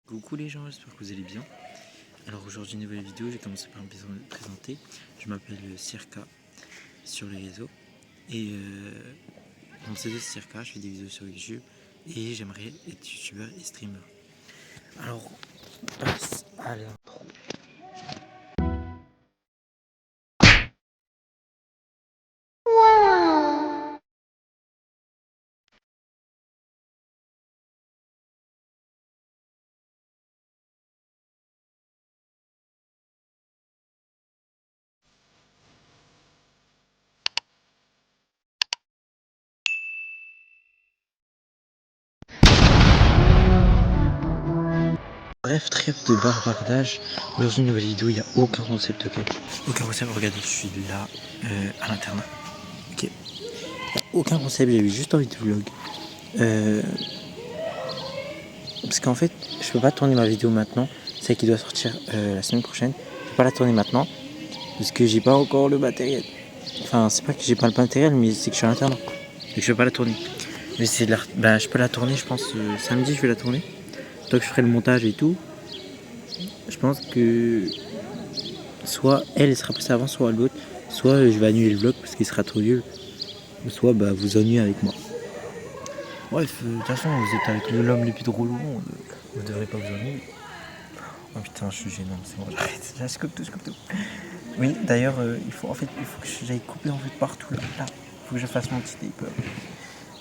Coucou les gens, j'espère que vous allez bien. Alors aujourd'hui une nouvelle vidéo, j'ai commencé par me présenter. Je m'appelle Circa sur les réseaux et mon pseudo c'est Circa, je fais des vidéos sur YouTube et j'aimerais être youtubeur et streamer. Alors on passe à l'intro. Bref, trêve de bavardage. Aujourd'hui une nouvelle vidéo, il n'y a aucun concept, ok. Aucun concept, regardez, je suis là à l'internat. Ok. Il n'y a aucun concept, j'avais juste envie de vlog. Parce qu'en fait, je peux pas tourner ma vidéo maintenant, celle qui doit sortir la semaine prochaine. Je peux pas la tourner maintenant parce que j'ai pas encore le matériel. Enfin, c'est pas que j'ai pas le matériel, mais c'est que je suis à l'internat. Donc je peux pas la tourner. Mais c'est je peux la tourner, je pense samedi, je vais la tourner. Donc je ferai le montage et tout. Je pense que soit elle sera passée avant, soit l'autre. Soit je vais annuler le vlog parce qu'il sera trop nul. Soit vous ennuyez avec moi. Bref, de toute façon, vous êtes avec l'homme le plus drôle au monde. Vous devrez pas vous ennuyer. Oh putain, je suis gênant, c'est bon, j'arrête. Là, je coupe tout. Oui, d'ailleurs, il faut que j'aille couper en fait partout là. Il faut que je fasse mon petit taper.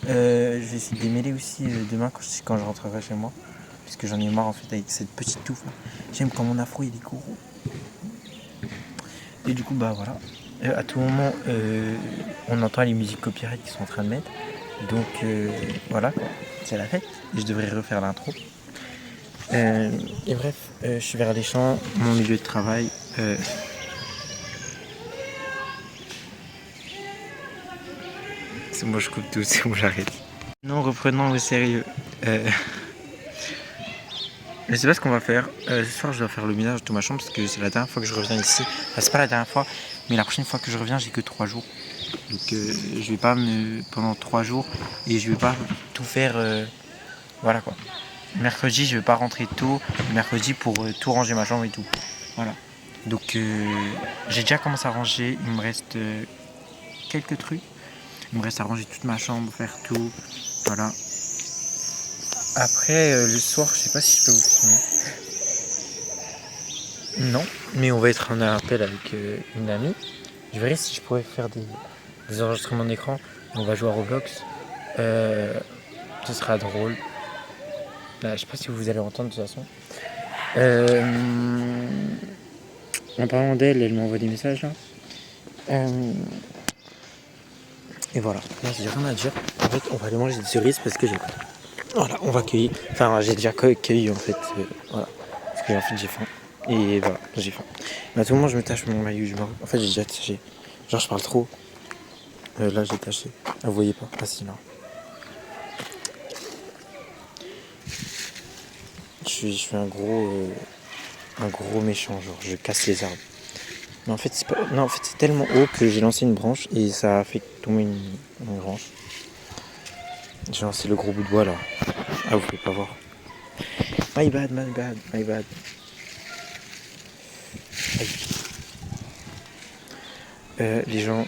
Je vais essayer de démêler aussi demain quand je rentrerai chez moi. Puisque j'en ai marre en fait avec cette petite touffe là. J'aime quand mon afro il est gros. Et du coup, bah voilà. À tout moment, on entend les musiques copyright qui sont en train de mettre. Donc voilà, c'est la fête. Et je devrais refaire l'intro. Et bref, je suis vers les champs, mon milieu de travail. C'est moi je coupe tout, c'est moi j'arrête. Non, reprenons au sérieux. Je sais pas ce qu'on va faire. Ce soir je dois faire le ménage de ma chambre parce que c'est la dernière fois que je reviens ici. Enfin, c'est pas la dernière fois, mais la prochaine fois que je reviens j'ai que 3 jours. Donc je vais pas pendant 3 jours et je vais pas tout faire. Voilà quoi. Mercredi je vais pas rentrer tôt. Mercredi pour tout ranger ma chambre et tout. Voilà. Donc j'ai déjà commencé à ranger. Il me reste quelques trucs. Il me reste à ranger toute ma chambre, faire tout. Voilà. Après, le soir, je sais pas si je peux vous filmer. Non, mais on va être en appel avec une amie. Je verrai si je pourrais faire des enregistrements d'écran. On va jouer à Roblox. Ce sera drôle. Là, je sais pas si vous allez entendre de toute façon. En parlant d'elle, elle m'envoie des messages là. Et voilà. Là, j'ai rien à dire. En fait, on va aller manger des cerises parce que j'ai faim. Voilà, on va cueillir. Enfin, j'ai déjà cueilli en fait. Voilà. Parce que en fait, j'ai faim. Et voilà, j'ai faim. Mais à tout moment, je me tâche mon maillot. En fait, j'ai déjà taché. Genre, je parle trop. Là, j'ai taché. Ah, vous voyez pas. Ah, si, non. Je suis un gros méchant. Genre, je casse les arbres. Mais en fait, c'est pas... Non, en fait, c'est tellement haut que j'ai lancé une branche et ça a fait tomber une branche. J'ai lancé le gros bout de bois là. Ah, vous pouvez pas voir. My bad. Les gens.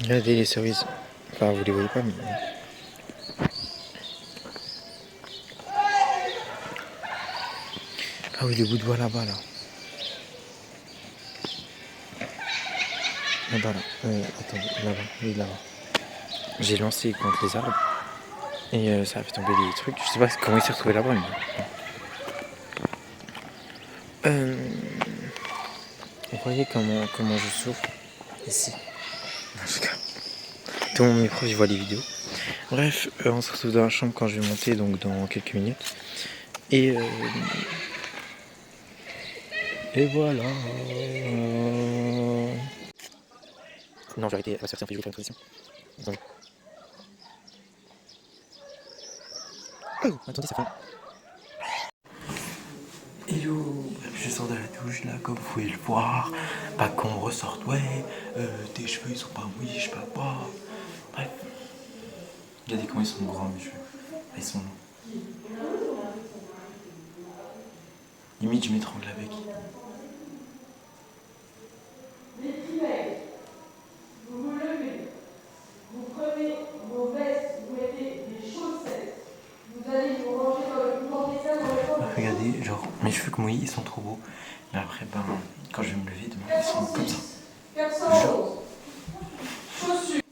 Regardez les cerises. Enfin, vous les voyez pas, mais. Ah oui, le bout de bois là-bas là. Là-bas là. Attendez, là-bas. Oui, là-bas. J'ai lancé contre les arbres. Et ça a fait tomber des trucs. Je sais pas comment il s'est retrouvé là-bas, mais. Vous voyez comment je souffre ici. En tout cas. Tout mon micro, je vois les vidéos. Bref, on se retrouve dans la chambre quand je vais monter, donc dans quelques minutes. Et voilà. Non, j'ai arrêté, elle va sortir, en fait, je vais faire une transition. Attendez. Oh, attendez, ça fait. Hello, bref, Je sors de la douche là, comme vous pouvez le voir. Pas qu'on me ressorte, ouais, tes cheveux ils sont pas mouillés, je sais pas quoi. Bref. Regardez comment ils sont grands mes cheveux. Ils sont longs. Limite, je m'étrangle avec. Les primaires, vous vous levez, vous prenez vos vestes, vous mettez des chaussettes, vous allez vous ranger vous mangez ça dans le corps. Regardez, genre, mes cheveux que mouillés, ils sont trop beaux. Mais après, ben, quand je vais me lever demain, ils seront comme ça. 411. Chaussures.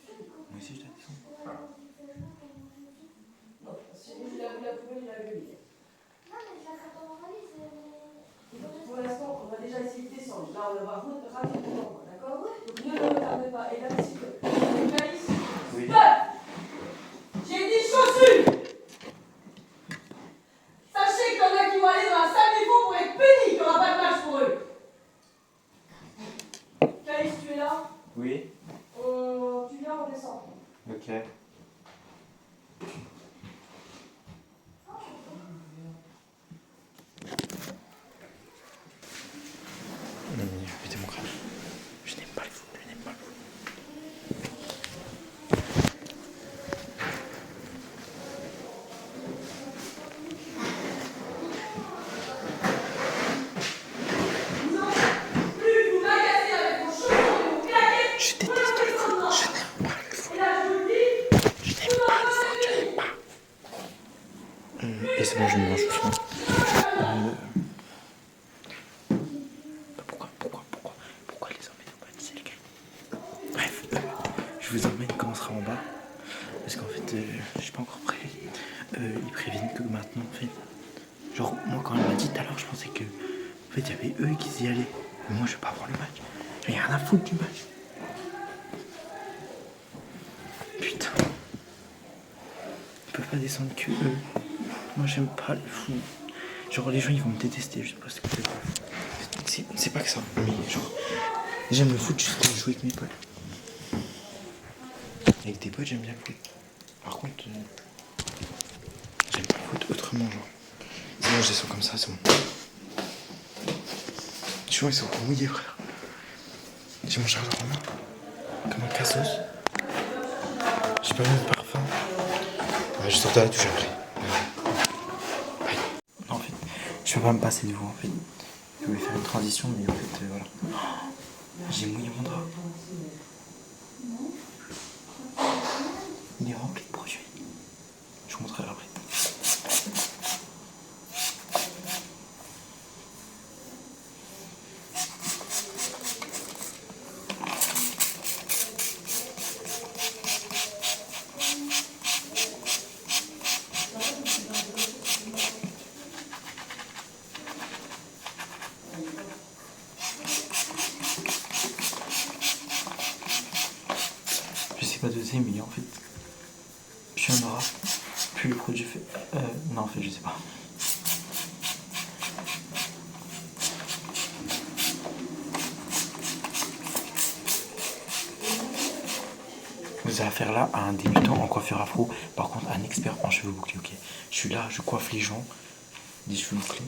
Moi aussi, je dois descendre. Non, si vous la pouvez, il a vu. Non, mais je la ferai dans ma valise. Pour l'instant, on va déjà essayer de descendre. Là, on va rapidement, d'accord? Donc ne le retardez pas. Et là, s'il te plaît. Calice. Oui. Stop! J'ai dit chaussures! Sachez qu'il y en a qui vont aller dans la salle des fous pour être punis, qu'il n'y aura pas de match pour eux. Calice, tu es là? Oui. Tu viens, on descend. Ok. Non, mais putain, mon crâne. Je n'aime pas le foot, je n'aime pas le foot. Plus vous m'agacez avec vos chaussures et vos claquettes. Je déteste le foot, je n'aime pas le foot. Et là, je vous le dis. Je n'aime pas le foot, je n'aime pas. Et c'est bon, je me mange doucement. Pourquoi les emmène au bas, c'est le gars. Bref, je vous emmène quand on sera en bas. Parce qu'en fait, je suis pas encore prêt. Ils préviennent que maintenant, en fait. Genre, moi, quand elle m'a dit tout à l'heure, je pensais que. En fait, il y avait eux qui y allaient. Mais moi, je vais pas voir le match. J'en ai rien à foutre du match. Putain. Ils peuvent pas descendre que eux. Moi, j'aime pas le foot. Genre, les gens, ils vont me détester. Je sais pas ce que c'est pas que ça. Mais genre, j'aime le foot juste quand je joue avec mes potes. Avec tes potes, j'aime bien le foot. Par contre, j'aime pas le foot autrement, genre. Sinon, je descends comme ça, c'est bon. Tu vois, ils sont mouillés, frère. J'ai mon chargeur en main. Comme un cassos. J'ai pas même de parfum. Ouais, je sors de la douche après. Bye. Non, en fait, je peux pas me passer de vous, en fait. Je voulais faire une transition, mais en fait, voilà. J'ai mouillé mon drap. Il est rempli de produits. Je vous montrerai après. Je sais pas doser, mais en fait, plus il y en aura, plus le produit fait. Non, en fait, je sais pas. Vous avez affaire là à un débutant en coiffure afro, par contre un expert en cheveux bouclés, ok. Je suis là, je coiffe les gens, des cheveux bouclés.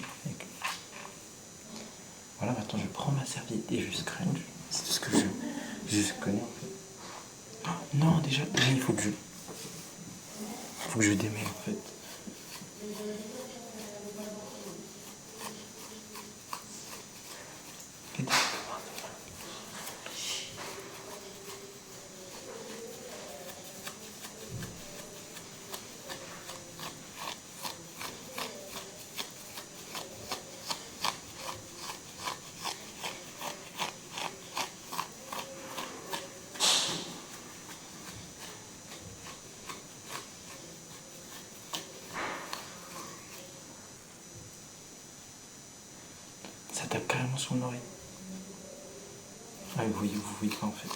Voilà, maintenant je prends ma serviette et je scrunch. C'est tout ce que je connais en fait. Oh, non, déjà, il faut que je démêle en fait. Ça tape carrément sur mon oreille. Ah, vous voyez pas en fait.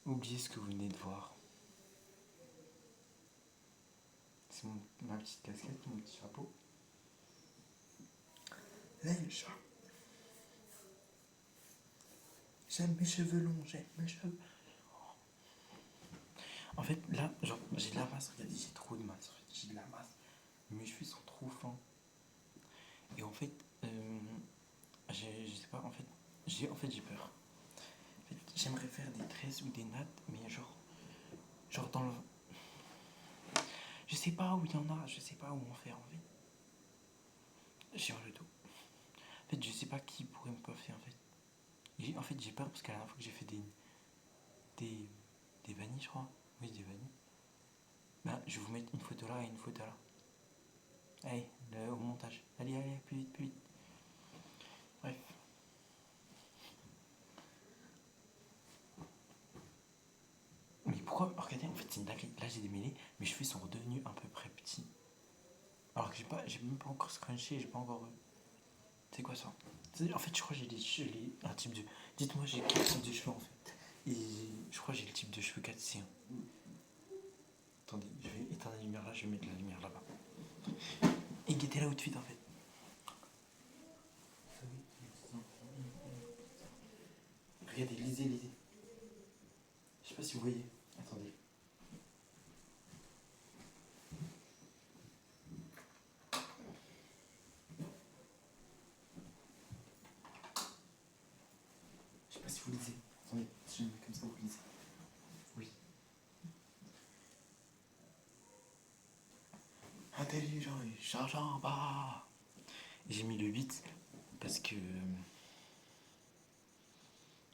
oubliez ce que vous venez de voir. C'est ma petite casquette, mon petit chapeau. Là, il y a le chat. J'aime mes cheveux longs, j'aime mes cheveux. En fait, là, genre, j'ai de la masse. Regardez, j'ai trop de masse. J'ai de la masse. Mes cheveux sont trop fins. Et en fait, je sais pas, en fait, j'ai peur. En fait, j'aimerais faire des tresses ou des nattes, mais genre dans le... Je sais pas où il y en a, je sais pas où en faire, en fait. Sur le dos. En fait, je sais pas qui pourrait me coiffer, en fait. En fait, j'ai peur parce qu'à la dernière fois que j'ai fait des vanilles, je crois. Oui, des vanilles. Ben, je vais vous mettre une photo là et une photo là. Allez, au montage. Allez, allez, plus vite, plus vite. Bref. Mais pourquoi? Regardez, en fait, c'est une dinguerie. Là, j'ai démêlé. Mes cheveux sont redevenus à peu près petits. Alors que j'ai même pas encore scrunché, j'ai pas encore. C'est quoi ça? En fait, je crois que j'ai un type de. Dites-moi, j'ai quel type de cheveux en fait? Et je crois que j'ai le type de cheveux 4C. Attendez, je vais éteindre la lumière là, je vais mettre la lumière là-bas. Et guettez là outfit en fait. Regardez, lisez, lisez. Je sais pas si vous voyez. Attendez. Je sais pas si vous lisez. Attendez, si je mets comme ça, vous lisez. Oui. Intelligent et chargeant en bas. J'ai mis le 8 parce que.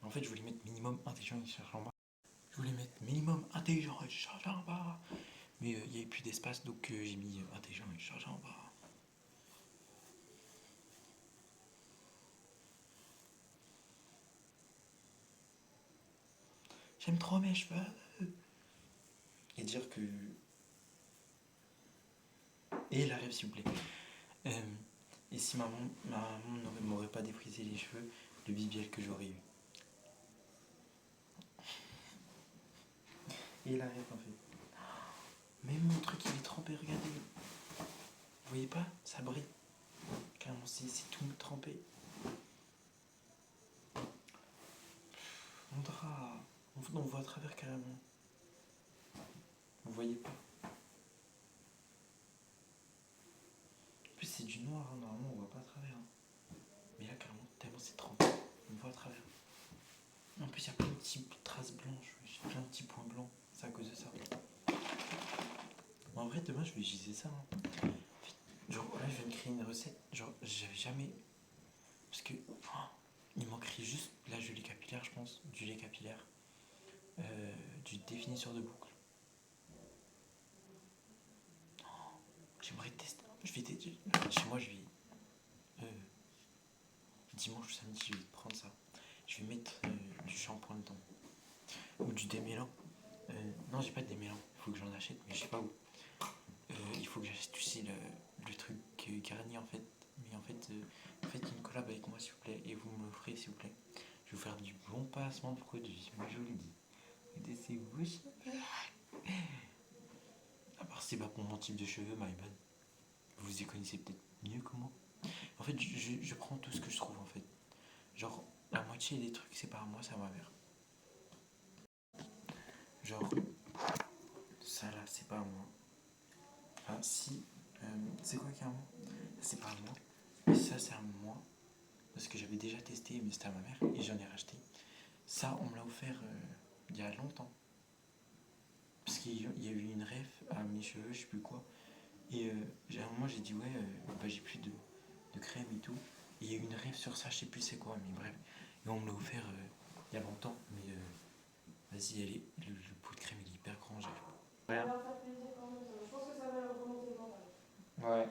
En fait, je voulais mettre minimum intelligent et chargeant en bas. Je voulais mettre minimum intelligent et chargeant en bas. Mais il n'y avait plus d'espace donc j'ai mis intelligent et chargeant en bas. J'aime trop mes cheveux. Et dire que. Et la rêve, s'il vous plaît. Et si ma maman m'aurait pas défrisé les cheveux, le BBL que j'aurais eu. Et la rêve, en fait. Même mon truc, il est trempé, regardez. Vous voyez pas? Ça brille. Carrément, c'est tout trempé. Mon drap. On voit à travers carrément. Vous voyez pas? En plus, c'est du noir, hein. Normalement, on voit pas à travers. Hein. Mais là, carrément, tellement c'est trempé. On voit à travers. En plus, il y a plein de petites traces blanches. J'ai plein de petits points blancs. C'est à cause de ça. En vrai, demain, je vais utiliser ça. Hein. Genre, là, je viens de créer une recette. Genre, j'avais jamais. Parce que. Il manquerait juste la gelée capillaire, je pense. Du lait capillaire. Du définisseur de boucle. J'aimerais tester. Chez moi, je vais. Dimanche ou samedi, je vais prendre ça. Je vais mettre du shampoing dedans. Ou du démêlant. Non, j'ai pas de démêlant. Il faut que j'en achète, mais je sais pas où. Il faut que j'achète, tu sais, le truc Garnier en fait. Mais en fait, faites une collab avec moi s'il vous plaît. Et vous me l'offrez s'il vous plaît. Je vais vous faire du bon passement pour que je sois joli. Regardez, vous cheveux. À part c'est pas pour mon type de cheveux, my bad. Vous y connaissez peut-être mieux que moi. En fait, je prends tout ce que je trouve en fait. Genre, la moitié des trucs, c'est pas à moi, c'est à ma mère. Genre, ça là, c'est pas à moi. Enfin, si, c'est quoi qui est à moi? Ça, c'est pas à moi. Et ça, c'est à moi. Parce que j'avais déjà testé, mais c'était à ma mère. Et j'en ai racheté. Ça, on me l'a offert il y a longtemps. Parce qu'il y a eu une ref à mes cheveux, je sais plus quoi. Et à un moment, j'ai dit, ouais, bah, j'ai plus de crème et tout. Et il y a eu une ref sur ça, je sais plus c'est quoi, mais bref. Et on me l'a offert il y a longtemps. Mais vas-y, le pot de crème, il est hyper grand. J'arrive pas. Ça va leur faire plaisir quand même, ça. Je pense que ça va leur remonter le mental. Ouais.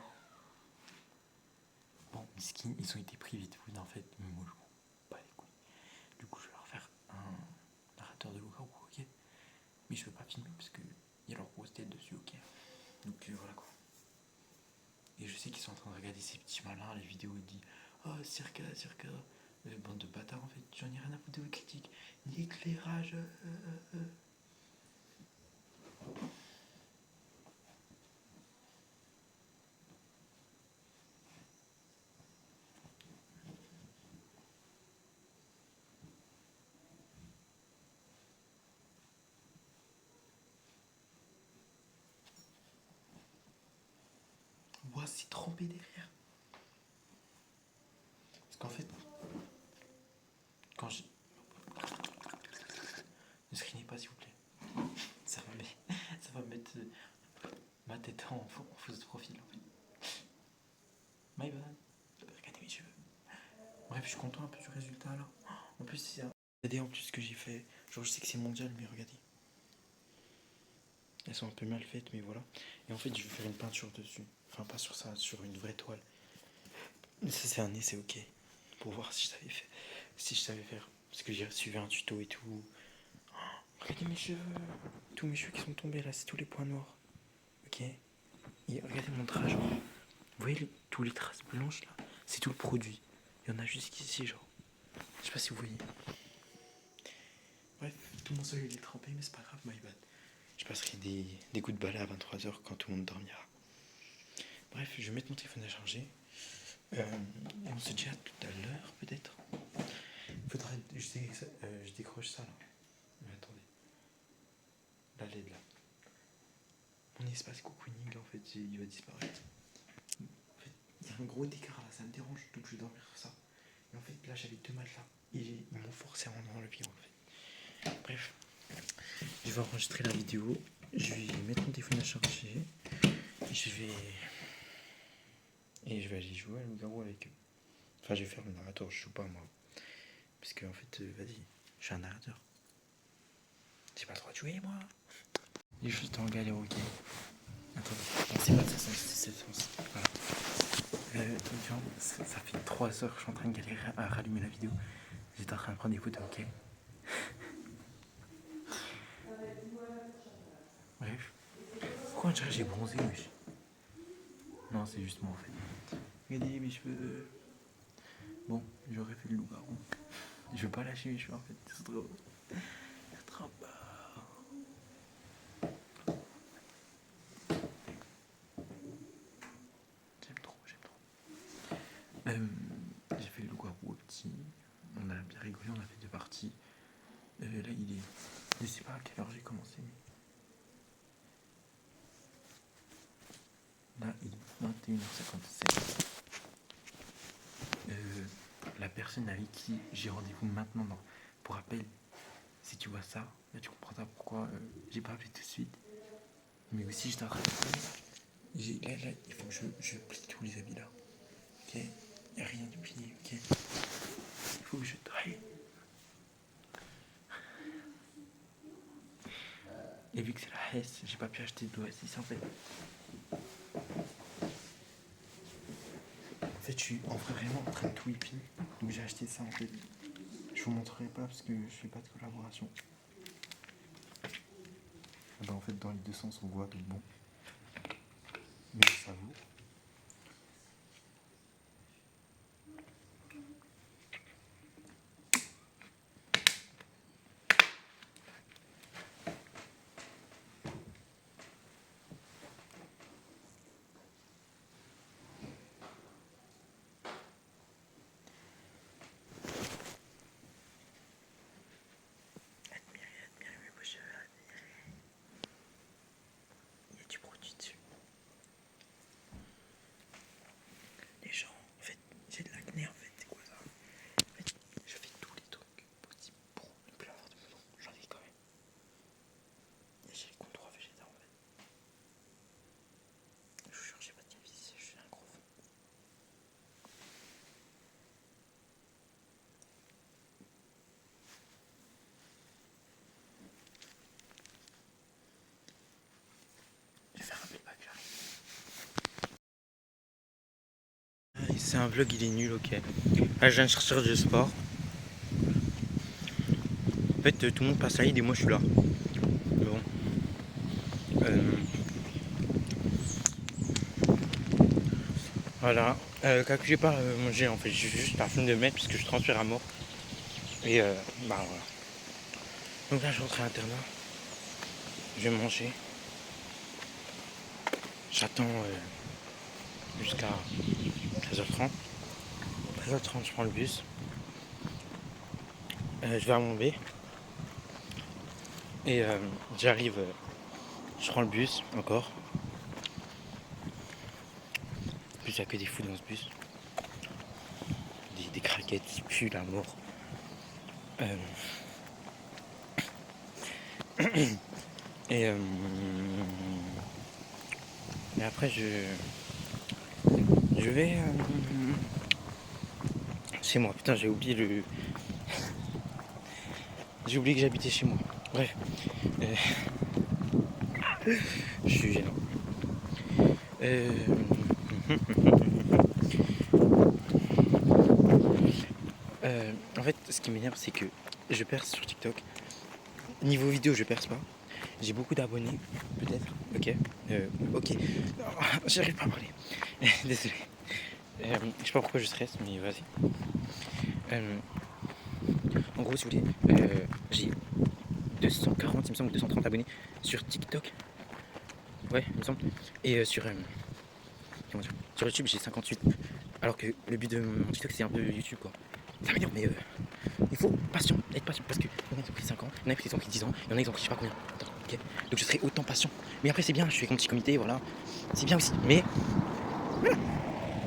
Bon, mes skins, ils ont été pris vite, oui, en fait, mais moi je m'en bats les couilles. Du coup, je vais leur faire un narrateur de Lukaku, ok? Mais je veux pas filmer parce qu'il y a leur grosse tête dessus, ok? Donc voilà quoi. Et je sais qu'ils sont en train de regarder ces petits malins, les vidéos, ils disent oh, circa, Bande de bâtards en fait, j'en ai rien à foutre de vos critiques. L'éclairage. Ouah, c'est trempé derrière. Parce qu'en fait, quand je... Ne screenez pas s'il vous plaît. Ça va mettre ma tête en fausse profil en fait. My bad. Regardez mes cheveux. Bref, je suis content un peu du résultat là. En plus, c'est regardez en plus ce que j'ai fait. Genre, je sais que c'est mondial, mais regardez. Elles sont un peu mal faites, mais voilà. Et en fait, je vais faire une peinture dessus. Enfin, pas sur ça, sur une vraie toile. Mais ça, c'est un essai, ok. Pour voir si je savais faire. Parce que j'ai suivi un tuto et tout. Oh, regardez mes cheveux. Tous mes cheveux qui sont tombés là, c'est tous les points noirs. Ok. Et regardez mon drap, genre. Vous voyez tous les traces blanches là? C'est tout le produit. Il y en a jusqu'ici, genre. Je sais pas si vous voyez. Bref, tout mon soleil il est trempé, mais c'est pas grave, my bad. Je passerai des coups de balai à 23h quand tout le monde dormira. Bref, je vais mettre mon téléphone à charger. Et on se dit à tout à l'heure, peut-être. Faudrait. Je décroche ça là. Mais attendez. La LED là. Mon espace cocooning en fait, il va disparaître. En fait, il y a un gros écart là, ça me dérange, donc je vais dormir sur ça. Et en fait, là j'avais 2 matelas. Et ils m'ont forcé à en enlever en fait. Bref. Je vais enregistrer la vidéo. Je vais mettre mon téléphone à charger. Et je vais aller jouer à loup-garou avec eux. Enfin, je vais faire le narrateur, je joue pas moi. Parce que en fait, vas-y, je suis un narrateur. J'ai pas le droit de jouer moi. Il est juste en galère, ok. Attendez, non, c'est pas ça, c'est ça. Voilà. Ça fait 3 heures que je suis en train de galérer à rallumer la vidéo. J'étais en train de prendre des photos, ok. Bref. Pourquoi on dirait que j'ai bronzé, wesh? Non, c'est juste moi en fait. Regardez mes cheveux. Bon, j'aurais fait le loup-garou. Je veux pas lâcher mes cheveux en fait. C'est trop. C'est trop bas. J'aime trop. J'ai fait le loup-garou au petit. On a bien rigolé, on a fait 2 parties. Là, il est. Je sais pas à quelle heure j'ai commencé, mais. Là, il est 21h57. La personne avec qui j'ai rendez-vous maintenant, pour rappel, si tu vois ça, là tu comprendras pourquoi j'ai pas appelé tout de suite. Mais aussi, je t'en rappelle. Là, il faut que je plie tous les habits là. Ok? Il n'y a rien de plié, ok? Il faut que je taille. Et vu que c'est la Hesse, j'ai pas pu acheter de l'Oasis en fait. En fait, je suis vraiment en train de tout épiler. Donc j'ai acheté ça en fait. Je vous montrerai pas parce que je fais pas de collaboration. Ben, en fait, dans les 2 sens, on voit donc bon. Mais je savoure. Admirez mes beaux cheveux, admirez. Il y a du produit dessus. Les gens, en fait, j'ai de l'acné en fait, c'est quoi ça? En fait, je fais tous les trucs possibles pour ne plus avoir de melon. J'en ai quand même. Et j'ai les contours végétaux en fait. Je vous jure, j'ai pas de calvitie, je suis un gros fou. Je vais faire un playback, j'arrive. C'est un vlog, il est nul, ok. Là, je viens de sortir du sport. En fait, tout le monde passe à l'île et moi je suis là. Bon. Voilà. Quand j'ai pas mangé en fait, j'ai juste la flemme de mettre parce que je transpire à mort. Et bah voilà. Donc là je rentre à l'internat. Je vais manger. J'attends jusqu'à 13h30. 13h30 je prends le bus. Je vais à mon B. Et j'arrive, je prends le bus encore. En plus il n'y a que des fous dans ce bus. Des craquettes qui puent la mort. Et après je vais chez moi. Putain j'ai oublié j'ai oublié que j'habitais chez moi. Bref. Je suis gênant. En fait ce qui m'énerve c'est que je perce sur TikTok. Niveau vidéo je perce pas. J'ai beaucoup d'abonnés, peut-être. Ok. Ok. Oh, j'arrive pas à parler. Désolé. Je sais pas pourquoi je stresse, mais vas-y. En gros, si vous voulez, j'ai 240, il me semble, 230 abonnés sur TikTok. Ouais, il me semble. Et sur YouTube, j'ai 58. Alors que le but de mon TikTok, c'est un peu YouTube, quoi. Ça veut dire, mais il faut être patient. Parce que il y en a qui ont pris 5 ans, il y en a qui ont pris 10 ans, il y en a qui ont pris je sais pas combien. Okay. Donc je serai autant patient. Mais après, c'est bien, je suis avec mon petit comité, voilà. C'est bien aussi. Mais voilà.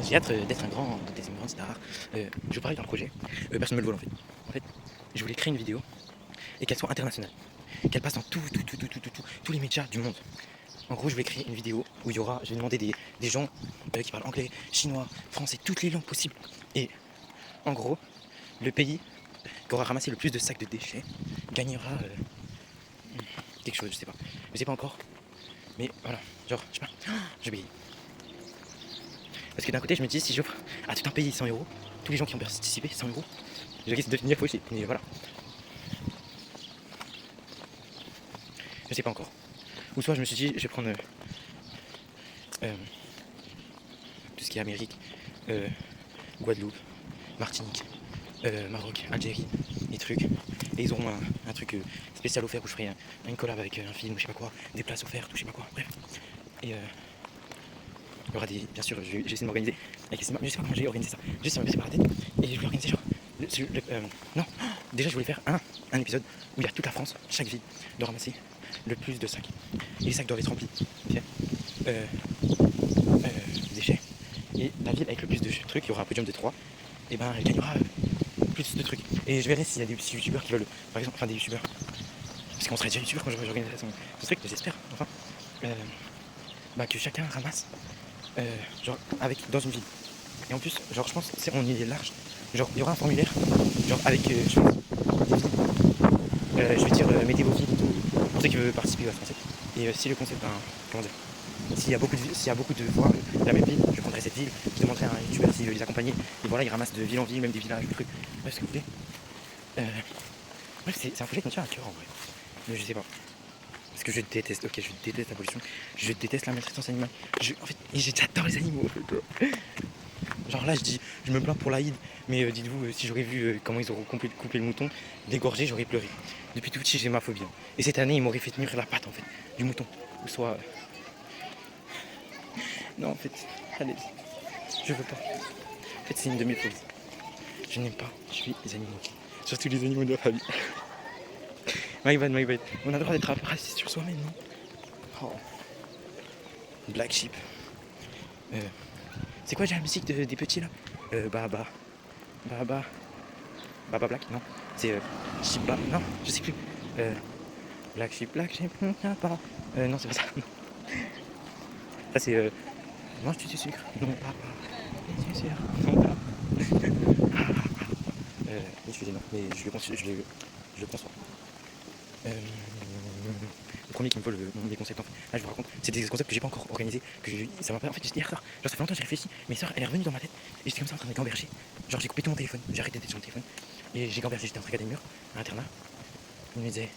J'ai hâte d'être un grand star. Je parlais d'un projet. Personne ne me le vole en fait. En fait, je voulais créer une vidéo et qu'elle soit internationale. Qu'elle passe dans tous les médias du monde. En gros, je vais créer une vidéo où il y aura, je vais demander des gens qui parlent anglais, chinois, français, toutes les langues possibles. Et en gros, le pays qui aura ramassé le plus de sacs de déchets gagnera quelque chose, je sais pas encore. Mais voilà, genre, je sais pas, je vais. Parce que d'un côté, je me dis, si j'offre à tout un pays 100 euros, tous les gens qui ont participé, 100 euros, je risque de finir fauché. Mais voilà. Je sais pas encore. Ou soit je me suis dit, je vais prendre tout ce qui est Amérique, Guadeloupe, Martinique, Maroc, Algérie, des trucs. Et ils auront un truc spécial offert où je ferai une collab avec un film, je sais pas quoi, des places offertes, ou je sais pas quoi, bref. Et il y aura des. Bien sûr, je vais essayer de m'organiser avec les cinémas, mais je sais pas comment j'ai organisé ça. Juste ça me passait par la tête. Et je voulais organiser genre. Non, déjà je voulais faire un épisode où il y a toute la France, chaque ville, doit ramasser le plus de sacs. Et les sacs doivent être remplis. Okay. Déchets. Et la ville avec le plus de trucs, il y aura un podium de 3, et ben elle gagnera plus de trucs. Et je verrai s'il y a des petits youtubeurs qui veulent, par exemple, enfin des youtubeurs, parce qu'on serait déjà youtubeurs quand j'organiserai ce truc, j'espère, enfin, que chacun ramasse, genre, dans une ville. Et en plus, genre, je pense, on y est large, genre, il y aura un formulaire, genre, avec, je pense, je vais dire, mettez vos villes pour ceux qui veulent participer à français. Et si le concept, comment dire, s'il y a beaucoup de fois la même ville, je prendrai cette ville, je demanderai à un youtubeur s'il veut les accompagner, et voilà, ils ramassent de ville en ville, même des villages, des trucs, bref, ce que vous voulez. Bref, c'est un projet qui me tient à cœur en vrai, mais je sais pas. Parce que je déteste la pollution, je déteste la maltraitance animale, en fait, j'adore les animaux. Genre là, je me plains pour l'Aïd, mais dites-vous, si j'aurais vu comment ils auraient coupé le mouton, dégorgé, j'aurais pleuré. Depuis tout petit, j'ai ma phobie. Et cette année, ils m'auraient fait tenir la patte en fait, du mouton, ou soit. Non, en fait, allez, je veux pas. En fait, c'est une de mes phobies. Je n'aime pas tuer les animaux. Surtout les animaux de la famille. My bad. On a le droit d'être raciste sur soi-même, non? Oh. Black Sheep. C'est quoi déjà la musique des petits là? Baba Black, non? C'est Shiba, non, je sais plus. Black Sheep, papa. Non, c'est pas ça. Ça c'est mange du sucre. Non, papa. Du sucre. Non, papa. Excusez-moi, mais je le conçois. Le premier qui me vole des concepts en fait. Là je vous raconte, c'est des concepts que j'ai pas encore organisés, ça m'a pas. En fait j'étais hier soir, genre ça fait longtemps que j'ai réfléchi, mes soeurs elle est revenue dans ma tête et j'étais comme ça en train de gamberger. Genre j'ai coupé tout mon téléphone, j'ai arrêté d'être sur mon téléphone et j'ai gambergé, j'étais en train de regarder le mur, à l'internat. Il me disait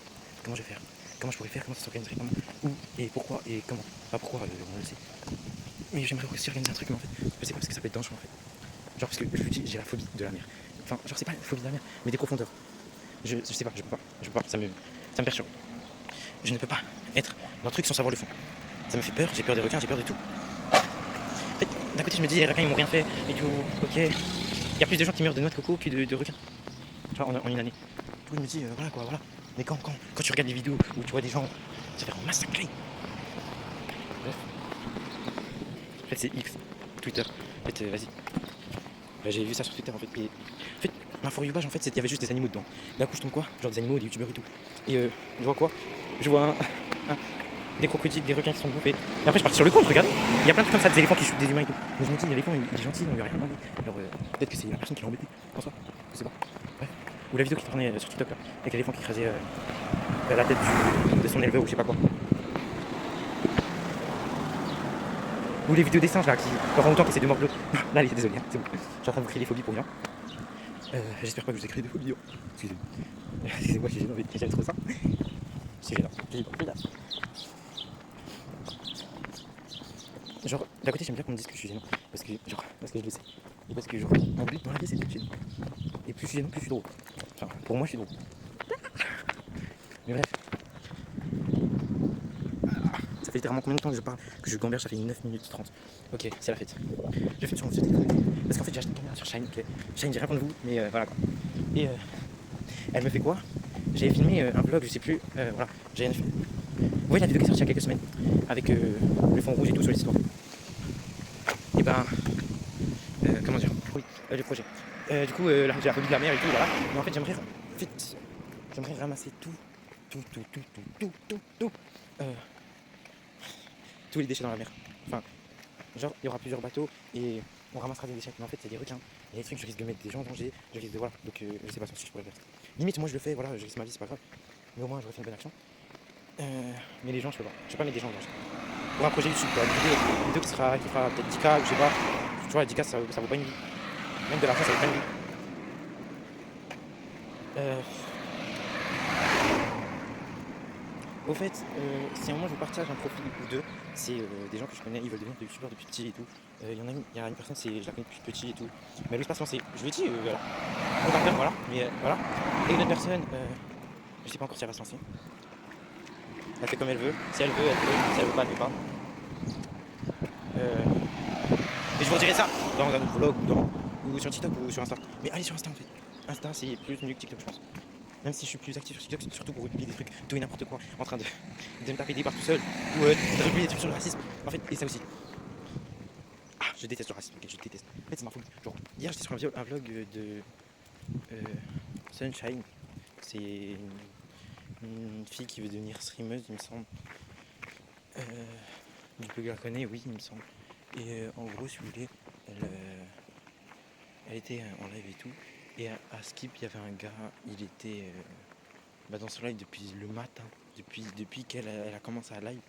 comment je vais faire, comment je pourrais faire, comment ça s'organiserait, comment, où et pourquoi et comment. Pas pourquoi on le sait. Mais j'aimerais aussi organiser un truc, mais en fait, je sais pas parce que ça peut être dangereux en fait. Genre, parce que je vous dis, j'ai la phobie de la mer. Enfin, genre, c'est pas la phobie de la mer, mais des profondeurs. Je sais pas, je peux pas, ça me perturbe. Je ne peux pas être dans le truc sans savoir le fond. Ça me fait peur, j'ai peur des requins, j'ai peur de tout. En fait, d'un côté, je me dis, les requins ils m'ont rien fait et tout, ok. Il y a plus de gens qui meurent de noix de coco que de requins. Tu vois, en une année. Du coup, je me dis, voilà quoi, voilà. Mais quand tu regardes des vidéos où tu vois des gens se faire massacrer. Bref. En fait, c'est X, Twitter. En fait, vas-y. J'ai vu ça sur Twitter en fait. Et, en fait, ma for you page, en fait, il y avait juste des animaux dedans. D'un coup, je tombe quoi? Genre des animaux, des youtubeurs et tout. Et je vois quoi? Je vois des crocodiles, des requins qui sont bouffés. Et après, je pars sur le compte, regarde. Il y a plein de trucs comme ça, des éléphants qui shootent des humains et tout. Mais je me dis, l'éléphant, il est gentil, on lui a rien demandé. Alors, peut-être que c'est la personne qui l'a embêté. En soi, je sais pas. Bref. Ou la vidéo qui tournait sur TikTok là, avec l'éléphant qui écrasait la tête de son éleveur ou je sais pas quoi. Ou les vidéos des singes là qui pendant longtemps qui essaient de mordre l'autre. Là, allez, désolé, hein, c'est bon. Je suis en train de vous créer des phobies pour rien. J'espère pas que je vous ai créé des phobies. Excusez-moi. Excusez-moi, j'ai gênant, mais j'aime trop ça. C'est gênant. Genre, d'un côté, j'aime bien qu'on me dise que je suis gênant. Parce que je le sais. Et parce que, genre, mon but dans la vie, c'est d'être gênant. Et plus je suis gênant, plus je suis drôle. Enfin, pour moi, je suis drôle. Mais bref. Ça fait littéralement combien de temps que je parle, que je gamberge? Ça fait 9 minutes 30. Ok, c'est la fête. Je fais sur mon téléphone. Parce qu'en fait, j'ai acheté une caméra sur Shine. Okay. Shine, j'ai rien contre vous, mais voilà quoi. Et elle me fait quoi? J'avais filmé un vlog, je sais plus. Voilà, j'ai rien fait. Vous voyez la vidéo qui est sortie il y a quelques semaines avec le fond rouge et tout sur l'histoire. Et ben, comment dire? Oui, le projet. Du coup, là, j'ai la phobie de la mer et tout, voilà. Mais en fait, j'aimerais ramasser tous les déchets dans la mer. Enfin, genre, il y aura plusieurs bateaux et on ramassera des déchets. Mais en fait, c'est des requins. Il y a des trucs, je risque de mettre des gens en danger. Je risque de. Voilà. Donc, je sais pas si je pourrais le faire. Limite, moi, je le fais, voilà, je risque ma vie, c'est pas grave. Mais au moins, j'aurais fait une bonne action. Mais les gens, je peux pas. Je peux pas mettre des gens en danger. Pour un projet YouTube, quoi. Une vidéo qui fera peut-être 10K, je sais pas. Tu vois, 10K, ça vaut pas une vie. Même de l'argent, ça vaut pas une vie. Au fait, si à un moment je vous partage un profil ou deux, c'est des gens que je connais, ils veulent devenir des youtubeurs depuis petit et tout. Il y a une personne, je la connais depuis petit et tout. Mais elle veut pas se lancer. Je lui ai dit, voilà. Voilà. Mais voilà. Et une autre personne, je sais pas encore si elle va se lancer. Elle fait comme elle veut. Si elle veut, elle veut. Si elle veut pas, elle veut pas. Et je vous redirai ça dans un autre vlog ou sur TikTok ou sur Insta. Mais allez sur Insta en fait. Insta c'est plus mieux que TikTok je pense. Même si je suis plus actif sur TikTok, c'est surtout pour publier des trucs, tout et n'importe quoi, en train de me taper des barres tout seul, ou de publier des trucs sur le racisme. En fait, et ça aussi. Ah, je déteste le racisme, ok, je déteste. En fait, c'est ma phobie. Genre, hier j'étais sur un vlog de Sunshine. C'est une fille qui veut devenir streameuse, il me semble. Du coup, je la connais, oui, il me semble. Et en gros, si vous voulez, elle était en live et tout. Et à Skip, il y avait un gars, il était dans son live depuis le matin, depuis qu'elle a commencé à live.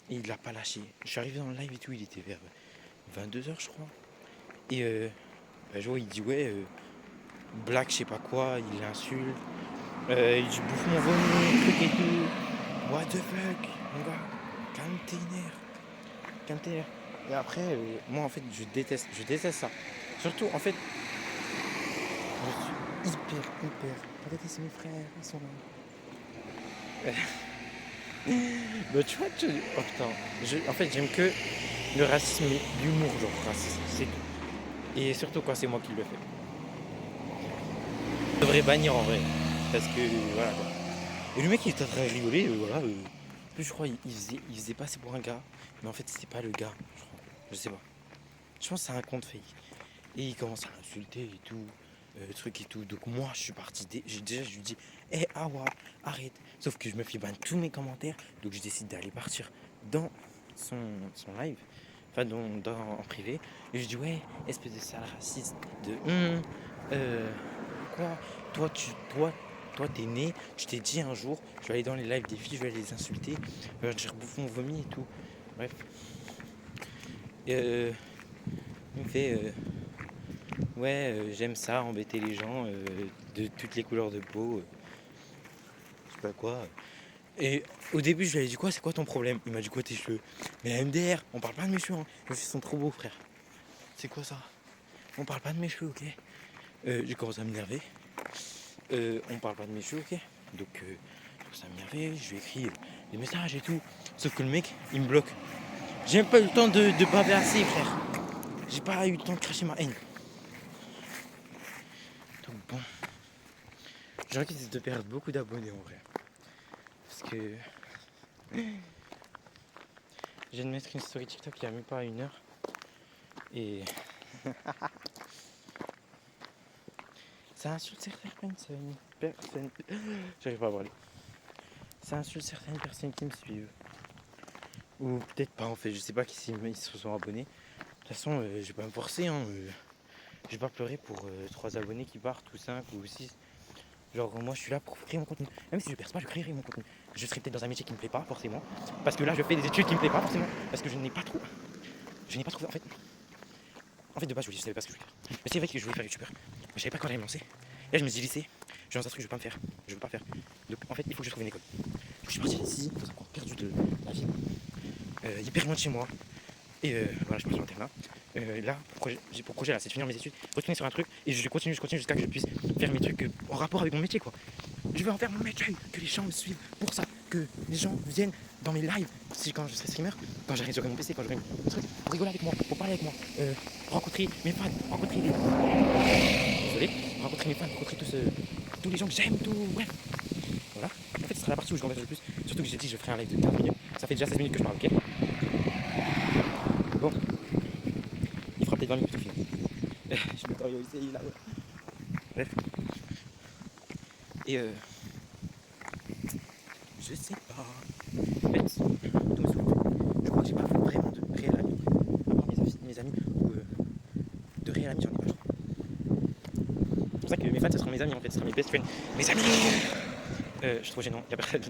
Et il l'a pas lâché. Je suis arrivé dans le live et tout, il était vers 22h, je crois. Et je vois, il dit ouais, black, je sais pas quoi, il l'insulte. Il dit bouffe mon vomi, truc et tout. What the fuck, mon gars, calme tes nerfs. Et après, moi en fait, je déteste ça. Surtout, en fait, je suis hyper. Regardez, c'est mes frères, ils sont là. Bah, tu vois, oh putain. En fait, j'aime que le racisme et l'humour, genre raciste, c'est tout. Et surtout quand c'est moi qui le fais. Je devrais bannir en vrai. Parce que, voilà quoi. Et le mec, il était en train de rigoler, voilà. En plus, je crois, il faisait passer pour un gars. Mais en fait, c'était pas le gars, je crois. Je sais pas. Je pense que c'est un compte fake. Et il commence à l'insulter et tout. Truc et tout. Donc moi je suis parti. Je lui dis hé Awa, arrête. Sauf que je me fais ban tous mes commentaires. Donc je décide d'aller partir dans son live. Enfin en privé. Et je dis ouais, espèce de sale raciste. De quoi. Toi t'es né, je t'ai dit un jour, je vais aller dans les lives des filles, je vais aller les insulter, je vais dire bouffe mon vomi et tout. Bref. Et il me fait ouais, j'aime ça, embêter les gens de toutes les couleurs de peau, je sais pas quoi. Et au début, je lui ai dit quoi, c'est quoi ton problème? Il m'a dit quoi tes cheveux? Mais MDR, on parle pas de mes cheveux, hein. Mes cheveux sont trop beaux, frère. C'est quoi ça? On parle pas de mes cheveux, ok? J'ai commencé à m'énerver. On parle pas de mes cheveux, ok? Donc, j'ai commencé à m'énerver, je lui ai écrit des messages et tout. Sauf que le mec, il me bloque. J'ai même pas eu le temps de baver assez, frère. J'ai pas eu le temps de cracher ma haine. Donc bon. J'ai envie de perdre beaucoup d'abonnés en vrai. Parce que je viens de mettre une story TikTok il y a même pas 1 heure. Et ça insulte certaines personnes. J'arrive pas à parler. Ça insulte certaines personnes qui me suivent. Ou peut-être pas en fait, je sais pas qui ils se sont abonnés. De toute façon, je vais pas me forcer, hein. Je vais pas pleurer pour 3 abonnés qui partent, ou 5 ou 6. Genre moi je suis là pour créer mon contenu. Même si je perce pas, je créerai mon contenu. Je serai peut-être dans un métier qui me plaît pas forcément. Parce que là je fais des études qui me plaît pas forcément. Parce que je n'ai pas trop. En fait. En fait de base je savais pas ce que je voulais faire. Mais c'est vrai que je voulais faire youtubeur. Mais je savais pas quoi aller me lancer. Et là je me suis dit lycée, je suis dans un truc que je veux pas me faire. Je veux pas faire. Donc en fait il faut que je trouve une école. Donc je suis parti d'ici, dans un coin perdu de la ville. Hyper loin de chez moi. Et voilà, je pars sur l'internat. Là, pour projet là, c'est de finir mes études, retourner sur un truc, et je continue jusqu'à que je puisse faire mes trucs en rapport avec mon métier quoi. Je vais en faire mon métier, que les gens me suivent pour ça, que les gens viennent dans mes lives, quand je serai streamer, quand j'arrive sur mon PC, quand j'aurai mon truc, pour rigoler avec moi, pour parler avec moi, rencontrer mes fans, rencontrer les. Désolé, rencontrer mes fans, rencontrer tous les gens que j'aime, tout. Bref. Voilà. En fait, ce sera la partie où je m'engage le plus. Surtout que j'ai dit que je ferai un live de 15 minutes. Ça fait déjà 16 minutes que je parle, ok? Bon. Il fera peut-être 20 minutes au final. Je me carry aussi là. Bref. Et je sais pas. En fait, tout me saoule. Je crois que j'ai pas vraiment de réels amis. À part mes amis ou de réels amis, j'en ai pas, je crois. C'est pour ça que mes fans, ce seront mes amis en fait, ce seront mes best friends. Mes amis. Je suis trop gênant, y'a personne.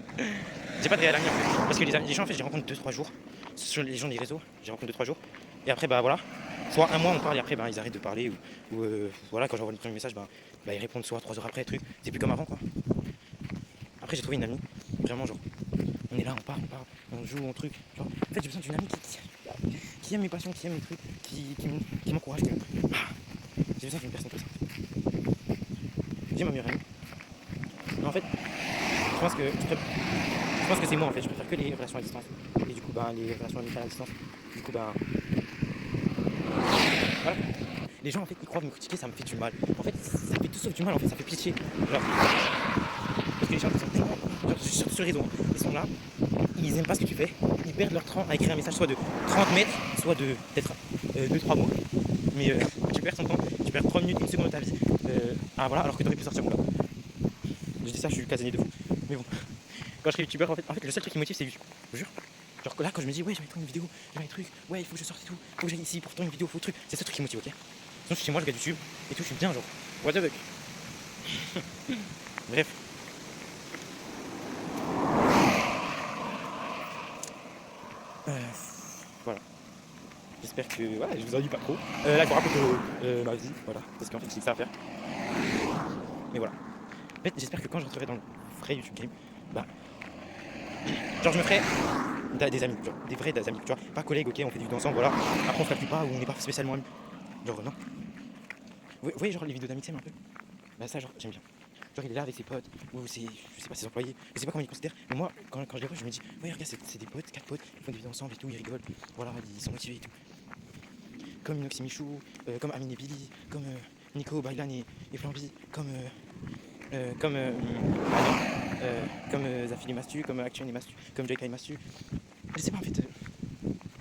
J'ai pas de réels amis en fait. Parce que les gens en fait, je les rencontre 2-3 jours. Sur les gens des réseaux, je les rencontre 2-3 jours. Et après, bah voilà. Soit un mois on parle et après bah, ils arrêtent de parler ou voilà quand j'envoie le premier message bah ils répondent soit 3 heures après truc, c'est plus comme avant quoi. Après j'ai trouvé une amie, vraiment genre on est là, on parle, on joue, on truc. Genre, en fait j'ai besoin d'une amie qui aime mes passions, qui aime mes trucs, qui m'encourage, j'ai besoin d'une personne comme ça. J'ai ma meilleure amie. Mais en fait je pense que c'est moi en fait, je préfère que les relations à distance. Et du coup bah les relations amicales à distance, du coup bah voilà. Les gens en fait ils croient me critiquer, ça me fait du mal. En fait ça fait tout sauf du mal en fait, ça fait pitié. Genre, parce que les gens ils sont tellement. Genre sur ce réseau, ils sont là, ils aiment pas ce que tu fais, ils perdent leur temps à écrire un message soit de 30 mètres, soit de peut-être 2-3 mots. Mais tu perds ton temps, tu perds 3 minutes, 1 seconde de ta vie. Voilà, alors que t'aurais pu sortir mon là. Je dis ça, je suis casanier de fou. Mais bon, quand je serai youtubeur, en fait le seul truc qui me motive c'est YouTube. Je vous jure. Genre là quand je me dis ouais je vais tourner une vidéo, j'ai des trucs, ouais il faut que je sorte et tout, faut que j'aille ici pour tourner une vidéo, faut le truc, c'est ce truc qui me motive, ok? Sinon je suis chez moi, je regarde YouTube et tout, je suis bien genre. What the fuck. Bref. Voilà. J'espère que voilà, je vous ennuie pas trop. Là je vous raconte ma vie, voilà, parce qu'en fait j'ai que ça à faire. Mais voilà. En fait j'espère que quand je rentrerai dans le vrai YouTube game, bah genre je me ferai des amis, genre des vrais amis, tu vois, pas collègues, ok, on fait des vidéos ensemble, voilà. Après on se capte pas ou on n'est pas spécialement amis. Genre non. Vous voyez genre les vidéos d'amitié un peu? Bah ça genre j'aime bien. Genre il est là avec ses potes, ou c'est, je sais pas, ses employés, je sais pas comment ils considèrent, mais moi quand je les vois je me dis, ouais regarde c'est des potes, 4 potes, ils font des vidéos ensemble et tout, ils rigolent, voilà, ils sont motivés et tout. Comme Inox et Michou, comme Amine et Billy, comme Nico, Bailan et Flamby, comme Zafil et Mastu, comme Action et Mastu, comme JK et Mastu. Je sais pas en fait,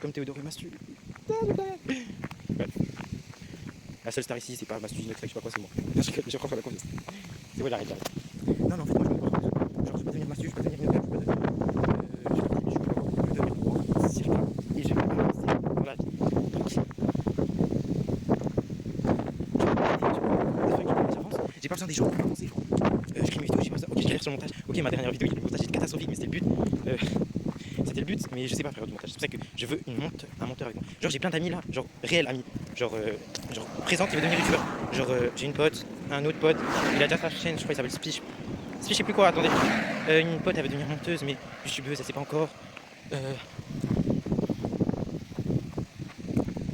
comme Théodore et Mastu. Ouais. La seule star ici c'est pas Mastu, Inox, je sais pas quoi, c'est moi. Je crois faire la confiance. C'est vrai, j'arrête. Non, en fait, moi je me vois. Genre, je peux devenir Mastu, je peux devenir Inox, je peux devenir. Je peux devenir Circa. Et je vais avancer dans la vie. J'ai pas besoin des gens pour avancer. Je crée mes vidéos, j'ai pas besoin. Ok, je galère sur le montage. Ok, ma dernière vidéo, il y a le montage était catastrophique, mais c'était le but. C'était le but, mais je sais pas faire du montage. C'est pour ça que je veux un monteur avec moi. Genre, j'ai plein d'amis là, genre réels amis. Genre présent qui veut devenir youtubeur. Genre, j'ai une pote, un autre pote, il a déjà sa chaîne, je crois, il s'appelle Spish. Spish, je sais plus quoi, attendez. Une pote elle veut devenir monteuse mais youtubeuse elle sait pas encore.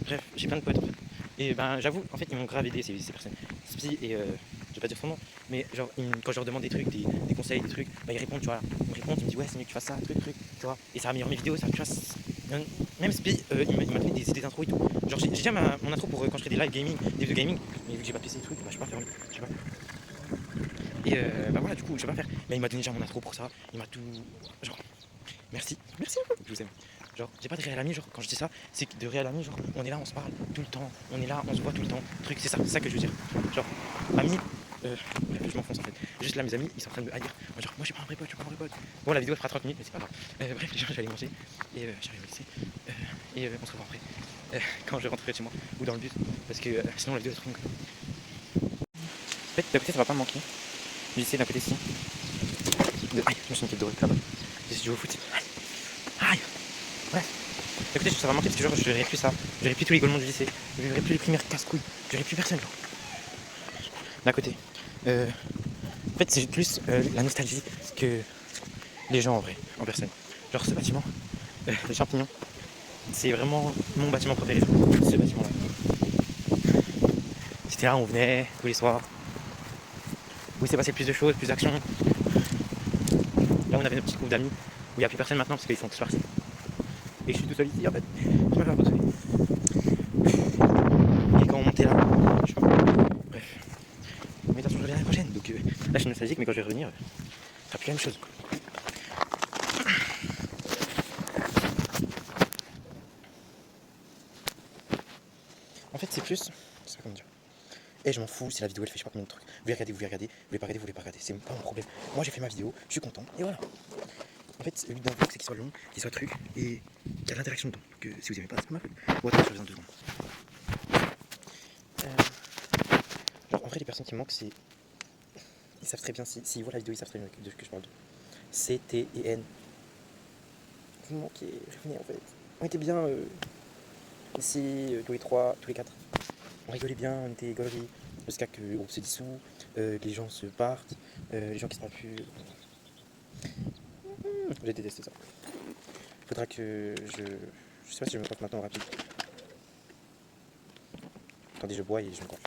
Bref, j'ai plein de potes en fait. Et ben j'avoue, en fait ils m'ont grave aidé ces personnes. Spi et je vais pas dire son nom, mais genre quand je leur demande des trucs, des conseils, des trucs, bah ils répondent, tu vois, ils me répondent, ils me disent ouais c'est mieux que tu fasses ça, truc, tu vois, et ça améliore mes vidéos, ça, tu vois, même Spi, il m'a donné des idées d'intro et tout. Genre j'ai déjà mon intro pour quand je fais des live gaming, des vidéos gaming, mais vu que j'ai pas PC des trucs, bah je peux pas faire, tu vois. Et bah voilà du coup je vais pas faire. Mais il m'a donné déjà mon intro pour ça, il m'a tout. Genre merci, merci beaucoup, je vous aime. Genre, j'ai pas de réel ami, genre, quand je dis ça, c'est que de réel ami, genre, on est là, on se parle tout le temps, on est là, on se voit tout le temps, truc, c'est ça que je veux dire. Genre, amis, bref, je m'enfonce en fait. Juste là, mes amis, ils sont en train de me haïr. Genre, moi, j'ai pas un vrai pote, je suis pas un vrai pote. Bon, la vidéo elle fera 30 minutes, mais c'est pas grave. Bref, les gens, j'allais manger, et j'arrive au lycée, et on se revoit après, quand je rentrerai chez moi, ou dans le bus, parce que sinon la vidéo est trop longue. En fait, d'un côté, ça va pas me manquer. Du lycée, d'un côté, si. Aïe, je me suis mis de là-bas. J'ai joué au foot. Aïe, ouais. Écoutez, ça va manquer parce que genre, je verrai plus ça. Je verrai plus tous les golemons du lycée. Je verrai plus les primaires casse-couilles. Je verrai plus personne. Genre. D'un côté. En fait, c'est plus la nostalgie que les gens en vrai, en personne. Genre, ce bâtiment, les champignons, c'est vraiment mon bâtiment préféré. Ce bâtiment-là. C'était là où on venait tous les soirs. Où il s'est passé plus de choses, plus d'actions. Là, on avait notre petit groupe d'amis. Où il n'y a plus personne maintenant parce qu'ils sont tous partis. Et je suis tout seul ici en fait. Je me fais un peu seul. Et quand on montait là, je sais pas. Bref. Mais de toute façon, je reviens l'année prochaine. Donc là, je suis nostalgique, mais quand je vais revenir, ça sera plus la même chose. Quoi. En fait, c'est plus. C'est pas comment dire. Et je m'en fous si la vidéo elle fait je sais pas combien de trucs. Vous voulez regarder, vous voulez regarder. Vous voulez pas regarder, vous voulez pas regarder. C'est pas mon problème. Moi, j'ai fait ma vidéo, je suis content. Et voilà. En fait, le but d'un vlog, c'est qu'il soit long, qu'il soit truc. Et qu'il y a de l'interaction dedans. Donc si vous aimez pas, c'est pas ma faute. Bon, attends, je reviens 2 secondes. Genre, en vrai, les personnes qui me manquent, c'est. Ils savent très bien, s'ils voient la vidéo, ils savent très bien de ce que je parle de. C, T et N. Vous me manquez, revenez en fait. On était bien ici, tous les 3, tous les 4. On rigolait bien, on était gauleries. Jusqu'à qu'on se dissout, les gens se partent, les gens qui se parlent plus. J'ai détesté ça. Faudra que je. Je sais pas si je me coiffe maintenant rapide. Attendez, je bois et je me coiffe.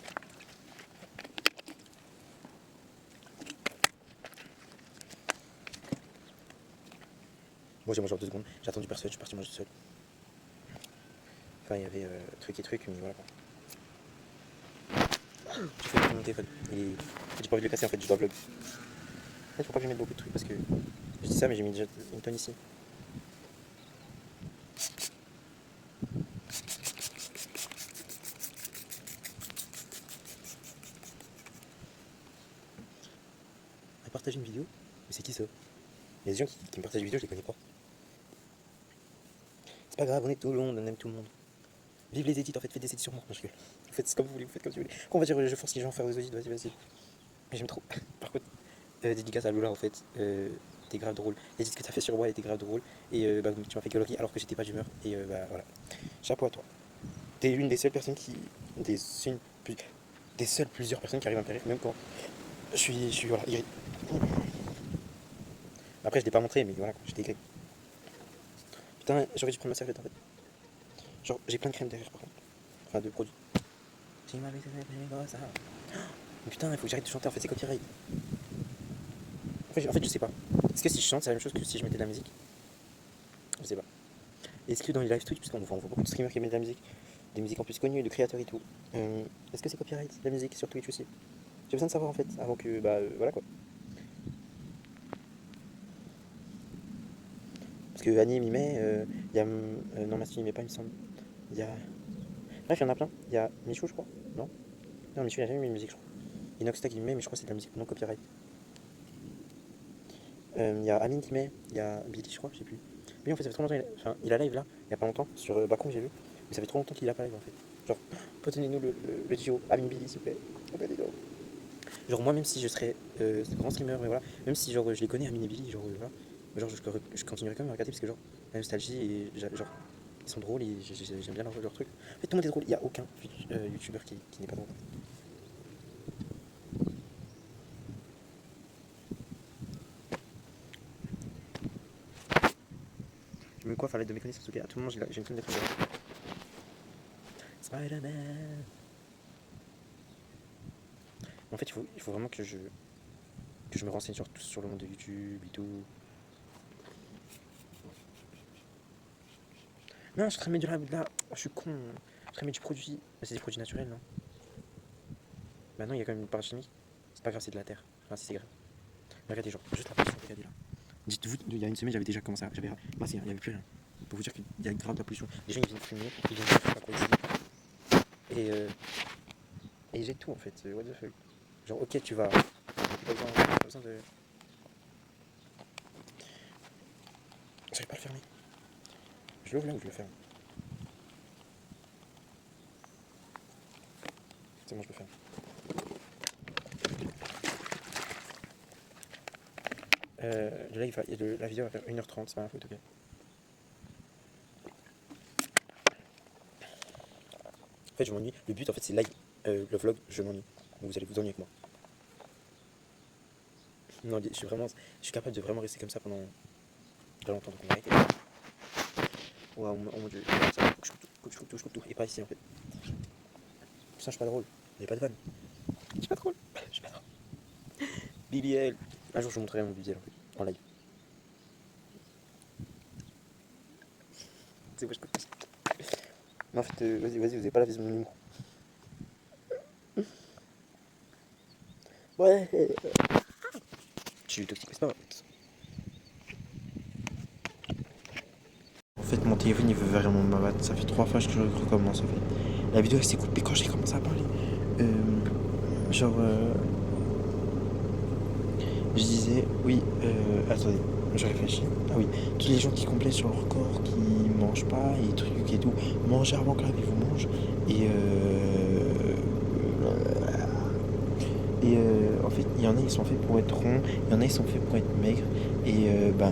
Bon, j'ai mangé en 2 secondes. J'ai attendu personne, je suis parti manger tout seul. Enfin, il y avait truc et truc, mais voilà quoi. J'ai fait mon téléphone. J'ai pas envie de le casser en fait, je dois vlog. En fait, faut pas que je mette beaucoup de trucs parce que. Je dis ça, mais j'ai mis déjà une tonne ici. À partager une vidéo? Mais c'est qui ça? Il y a des gens qui me partagent des vidéos, je les connais pas. C'est pas grave, on est tout le monde, on aime tout le monde. Vive les édits, en fait, faites des édits sur moi. Non, je rigole. Vous faites comme vous voulez, vous faites comme vous voulez. On va dire, je force les gens à faire des édits, vas-y, vas-y. Mais j'aime trop. Par contre, dédicace à Lola, en fait. T'es grave drôle. Les édits que t'as fait sur moi étaient grave drôle. Et bah, tu m'as fait galerie alors que j'étais pas d'humeur. Et bah voilà. Chapeau à toi. T'es une des seules personnes qui. Des seules plusieurs personnes qui arrivent à me faire rire, même quand je suis voilà, irrité. Après, je l'ai pas montré, mais voilà, j'étais aigri. Putain, j'aurais dû prendre ma serviette en fait. Genre, j'ai plein de crème derrière par contre. Enfin, de produits. Mais putain, il faut que j'arrête de chanter, en fait, c'est copyright. En fait, je sais pas. Est-ce que si je chante, c'est la même chose que si je mettais de la musique? Je sais pas. Est-ce que dans les live Twitch, puisqu'on voit beaucoup de streamers qui mettent de la musique, des musiques en plus connues, de créateurs et tout, est-ce que c'est copyright, la musique sur Twitch aussi? J'ai besoin de savoir en fait, avant que, bah voilà quoi. Parce que Annie m'y met, il y a. Non, Massi m'y met pas, il me semble. Il y a. Bref, il y en a plein. Il y a Michou, je crois. Non? Non, Michou, il a jamais mis de musique, je crois. Inoxtag, il met, mais je crois que c'est de la musique non copyright. Il y a Amine qui met, il y a Billy, je crois, je sais plus. Lui, en fait, ça fait trop longtemps. Enfin, il a live là, il y a pas longtemps, sur Bacon, j'ai vu. Mais ça fait trop longtemps qu'il a pas live en fait. Genre, donnez-nous le duo Amine Billy, s'il vous plaît. Genre, moi, même si je serais grand streamer, mais voilà, même si genre je les connais, Amine et Billy, genre voilà, genre je continuerai quand même à regarder parce que genre, la nostalgie et genre, ils sont drôles et j'aime bien leur truc. En fait, tout le monde est drôle, il n'y a aucun youtubeur qui n'est pas drôle. me coiffe à l'aide de mes connaissances, ok. À tout moment, j'ai une tonne d'être Spider-Man. En fait, il faut vraiment que je me renseigne sur le monde de YouTube et tout. Non, je tramais de là. Oh, je suis con. Je tramais du produit. Mais c'est des produits naturels, non? Bah non, il y a quand même une part chimique. C'est pas grave, c'est de la terre. Enfin, si c'est grave. Mais regardez, genre, juste la pollution, regardez là. Dites-vous, il y a une semaine, j'avais déjà commencé à. Bah, il n'y avait plus rien. Pour vous dire qu'il y a grave de la pollution. Les gens, ils viennent fumer, ils viennent faire quoi ici. Et j'ai tout en fait. What the fuck. Genre, ok, tu vas. Pas besoin de. J'arrive pas à le fermer. Je l'ouvre là ou je le ferme? C'est bon, je le ferme. La vidéo va faire 1h30, c'est pas ma faute, ok. En fait, je m'ennuie. Le but, en fait, c'est live. Le vlog, je m'ennuie. Vous allez vous ennuyer avec moi. Non, je suis capable de vraiment rester comme ça pendant très longtemps. Donc on va arrêter. Waouh, oh mon dieu. Ça, faut que je coupe tout. Et pas ici, en fait. Putain, je suis pas drôle. Il n'y a pas de vanne. Je suis pas drôle. Je suis pas drôle. BBL. Un jour, je vous montrerai mon BBL en live. C'est moi, je coupe tout. Mais en fait, vas-y, vous avez pas la vision de mon humour. Ouais. Je suis toxique, c'est pas vrai. En fait, mon téléphone il veut vraiment m'abattre. Ça fait 3 fois que je recommence en fait. La vidéo elle s'est coupée quand j'ai commencé à parler. Je disais, oui, attendez, je réfléchis. Ah oui, tous les gens qui complètent sur leur corps, qui mangent pas et trucs et tout, mangez avant que la vie vous mange. En fait, il y en a, ils sont faits pour être ronds, il y en a, ils sont faits pour être maigres.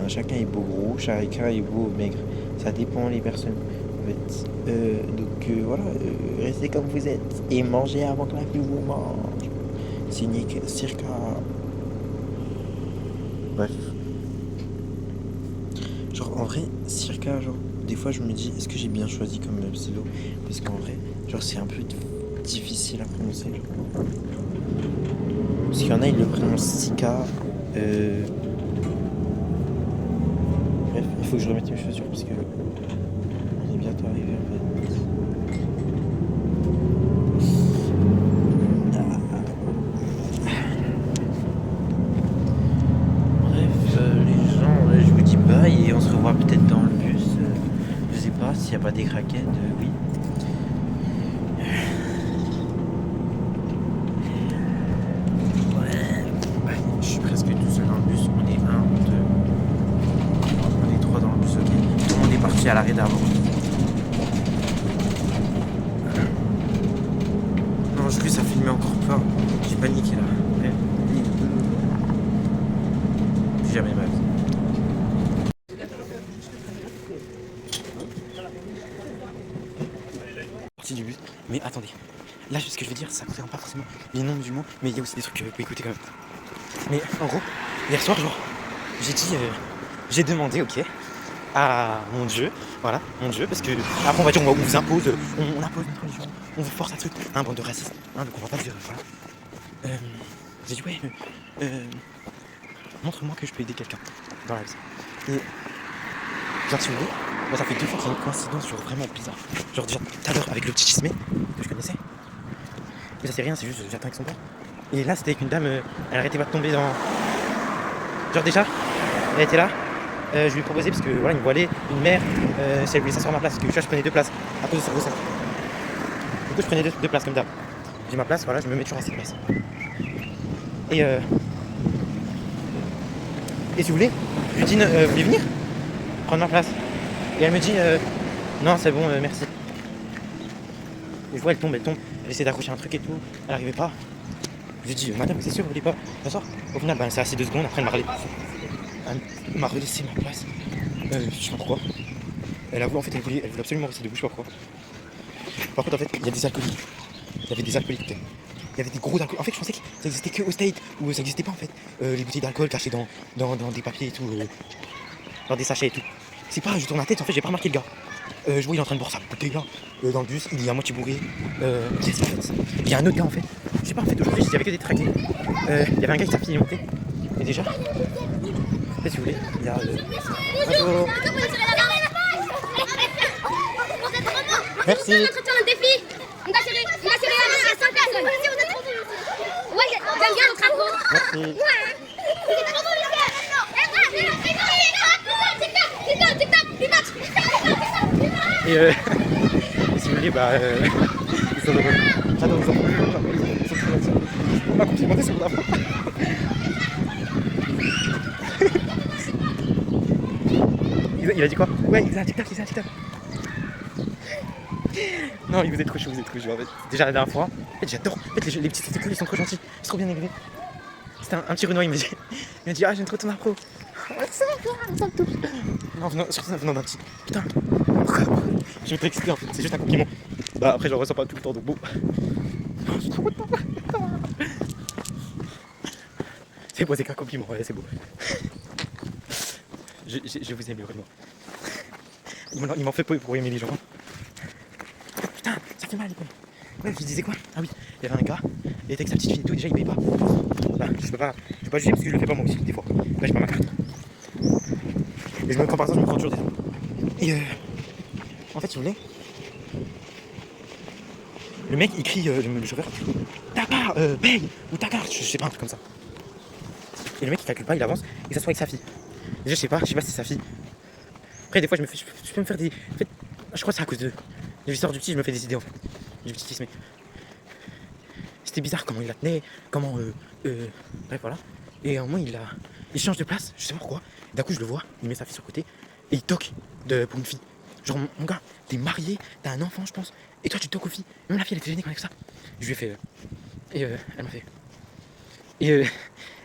Chacun est beau gros, chacun est beau maigre. Ça dépend les personnes. En fait. Voilà, restez comme vous êtes et mangez avant que la vie vous mange. Signé Circa. Bref. Genre, en vrai, Circa, genre, des fois, je me dis, est-ce que j'ai bien choisi comme pseudo? Parce qu'en vrai, genre, c'est un peu difficile à prononcer. Genre. Parce qu'il y en a, ils le prononcent Sika. Bref, il faut que je remette mes chaussures parce que on est bientôt arrivé en fait. Bref, les gens, je vous dis bye et on se revoit peut-être dans le bus. Je sais pas s'il n'y a pas des craquettes, oui. Je suis presque tout seul dans le bus. On est 1, 2. On est 3 dans le bus, ok. Tout le monde est parti à l'arrêt d'avant. Non, je risque à filmer encore pas. J'ai paniqué là. J'ai jamais mal. Partie du bus. Mais attendez. Là, ce que je veux dire, ça concerne pas forcément les noms du mot, mais il y a aussi des trucs que vous pouvez écouter quand même. Mais en gros, hier soir, genre, j'ai demandé, ok, à mon Dieu, voilà, mon Dieu, parce que après on va dire, on vous impose, on impose notre religion, on vous force un truc, un bande de racistes, donc on va pas dire, voilà. J'ai dit, ouais, montre-moi que je peux aider quelqu'un dans la vie. Et, genre, si vous voulez, moi, ça fait 2 fois qu'il y a une coïncidence, genre, vraiment bizarre. Genre, déjà, tout à l'heure, avec le petit chismé, que je connaissais, mais ça c'est rien, c'est juste, j'attends avec son père. Et là, c'était avec une dame, elle arrêtait pas de tomber dans. Genre, déjà, elle était là. Je lui ai proposé parce que voilà, il me voilait une mère, si elle voulait s'asseoir à ma place, parce que je prenais 2 places à cause de son grossesse. Du coup, je prenais 2 places comme d'hab. J'ai ma place, voilà, je me mets toujours à cette place. Et si vous voulez, je lui dis, vous voulez venir prendre ma place? Et elle me dit, non, c'est bon, merci. Et je vois, elle tombe, elle essaie d'accrocher un truc et tout, elle arrivait pas. Je lui ai dit, madame, c'est sûr, vous voulez pas s'asseoir? Au final, elle s'est assise 2 secondes, après elle m'a relaissé ma place. Je sais pas pourquoi. Elle voulait absolument rester debout, je sais pas pourquoi. Par contre, en fait, il y a des alcooliques. Il y avait des alcooliques, peut-être. Il y avait des gros alcooliques. En fait, je pensais que ça existait que au States, où ça existait pas en fait. Les bouteilles d'alcool cachées dans des papiers et tout, dans des sachets et tout. C'est pas, je tourne la tête, en fait, j'ai pas remarqué le gars. Je vois, il est en train de boire sa bouteille là, dans le bus, il est à moitié bourré. Qu'est-ce en fait? Il y a un autre gars en fait. Je sais pas, en fait, aujourd'hui, j'avais que des traqués. Il y avait un gars qui s'est fini monter. Et déjà, en fait, si vous voulez, il y a. Bonjour. Merci. On entretient un défi. On va serrer à 100 personnes. Ouais, j'aime bien le crapaud. Merci. Et si vous voulez, bah. Ils sont heureux. J'adore, ils sont trop gentils. On m'a complimenté sur mon avant. Il a dit quoi? Ouais, il faisait un TikTok, il faisait un TikTok. Non, vous êtes trop chaud, vous êtes trop chaud en fait. Déjà la dernière fois, en fait j'adore. En fait les petits testicules ils sont trop gentils, ils sont trop bien élevés. C'était un petit Renoir, il m'a dit ah j'aime trop ton afro. Ça me touche. Non, surtout ça venant d'un petit. Putain. Je suis très excité en fait, c'est juste un compliment. Bah après je le ressens pas tout le temps donc bon. Non, je suis trop content. C'est beau, c'est qu'un compliment, ouais, c'est beau. Je vous aime le Renoir. Il m'en fait peu pour aimer les gens. Putain, ça fait mal les pommes. Ouais, je disais quoi? Ah oui, il y avait un gars, il était avec sa petite fille et tout, déjà il paye pas. Là, je peux pas juger parce que je le fais pas moi aussi, des fois. Là, j'ai pas ma carte. Et je me prends par ça, je me prends toujours des. Et en fait, si vous voulez, le mec il crie, le chauffeur, ta carte, paye, ou ta carte, je sais pas, un truc comme ça. Et le mec il calcule pas, il avance, et ça se voit avec sa fille. Déjà, je sais pas si c'est sa fille. Après, des fois, je peux me faire des. En fait, je crois que c'est à cause de l'histoire du petit, je me fais des idées en fait. Du petit qui se met. C'était bizarre comment il la tenait, comment. Bref, voilà. Et à un moment, il change de place, je sais pas pourquoi. D'un coup, je le vois, il met sa fille sur le côté, et il toque pour une fille. Genre, mon gars, t'es marié, t'as un enfant, je pense, et toi, tu toques aux filles. Même la fille, elle était gênée quand elle a fait ça. Je lui ai fait. Et elle m'a fait. Et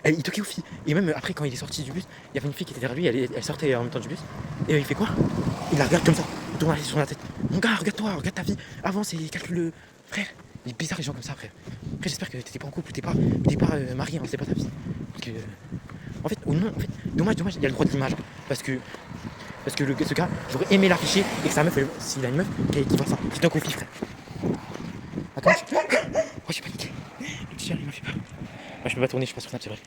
il toquait aux filles. Et même après, quand il est sorti du bus, il y avait une fille qui était derrière lui, elle sortait en même temps du bus. Et il fait quoi? Il la regarde comme ça, il tourne la tête sur la tête. Mon gars, regarde-toi, regarde ta vie. Avance et calcule-le. Frère, il est bizarre les gens comme ça, frère. Après, j'espère que t'étais pas en couple, t'es pas marié, hein, c'est pas ta fille. Donc, en fait, ou non, en fait, dommage, il y a le droit de l'image. Parce que ce gars, j'aurais aimé l'afficher et que sa meuf, s'il a une meuf, qui voit ça, qui toque aux filles, frère. Attends, oh, j'ai paniqué. Le petit chien, il m'a fait peur. Moi, je peux pas tourner, je suis pas sur Snap, c'est vrai.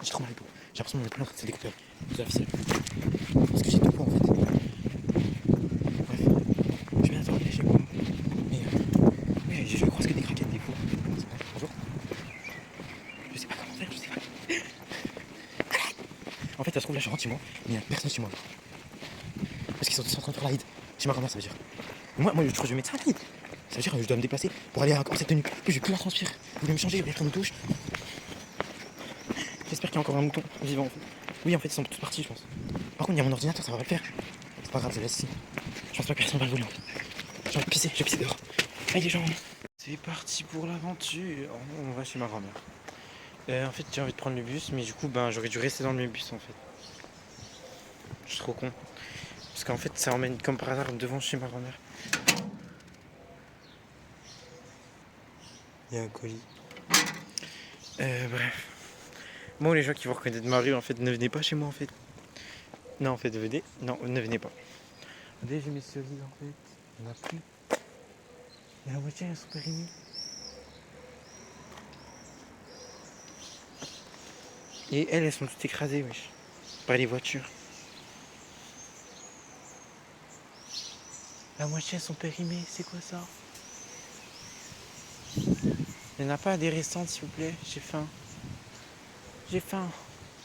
J'ai trop mal les peaux. J'ai l'impression que mon épaule est en train de se découper de la ficelle. Parce que j'ai deux poids en fait. Bref, je viens d'attendre chez moi. Mais je croise que des craquettes des fois. Bonjour. Je sais pas comment faire, je sais pas. En fait, ça se trouve là, je rentre chez moi, mais il y a personne chez moi. Parce qu'ils sont tous en train de faire la hide. Chez ma grand-mère, ça veut dire. Moi, je crois que je vais mettre ça à la hide. Ça veut dire que je dois me déplacer pour aller en cette tenue. Puis je vais plus la transpirer. Je vais me changer, je vais faire une douche. J'espère qu'il y a encore un mouton vivant en fait. Oui, en fait, ils sont tous partis, je pense. Par contre, il y a mon ordinateur, ça va pas le faire. C'est pas grave, je laisse ici. Je pense pas que personne va le voler en fait. Je vais pisser dehors. Allez, les gens. C'est parti pour l'aventure. On va chez ma grand-mère. En fait, j'ai envie de prendre le bus, mais du coup, j'aurais dû rester dans le même bus en fait. Je suis trop con. Parce qu'en fait, ça emmène comme par hasard devant chez ma grand-mère. Il y a un colis. Bref. Bon, les gens qui vont reconnaître ma rue, en fait, ne venez pas chez moi, en fait. Non, en fait, venez. Non, ne venez pas. Regardez, j'ai mes cerises, en fait. Il n'y en a plus. Et la moitié, elles sont périmées. Et elles sont toutes écrasées, wesh. Par les voitures. La moitié, elles sont périmées. C'est quoi ça? Il n'y en a pas des récentes, s'il vous plaît? J'ai faim. J'ai faim.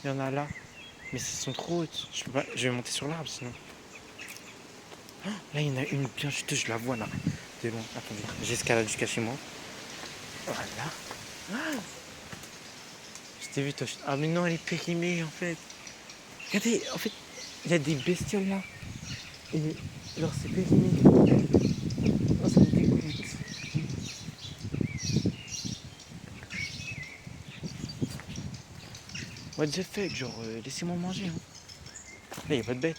Il y en a là. Mais elles sont trop hautes. Je peux pas. Je vais monter sur l'arbre sinon. Oh, là, il y en a une bien chuteuse, je la vois là. C'est bon, attendez. J'escalade jusqu'à chez moi. Voilà. Ah, je t'ai vu, toi. Ah, mais non, elle est périmée en fait. Regardez, en fait, il y a des bestioles là. Et genre, c'est périmé. Oh, ça me dégoûte. What the fuck, genre, laissez-moi manger. Hein. Là, il n'y a pas de bête.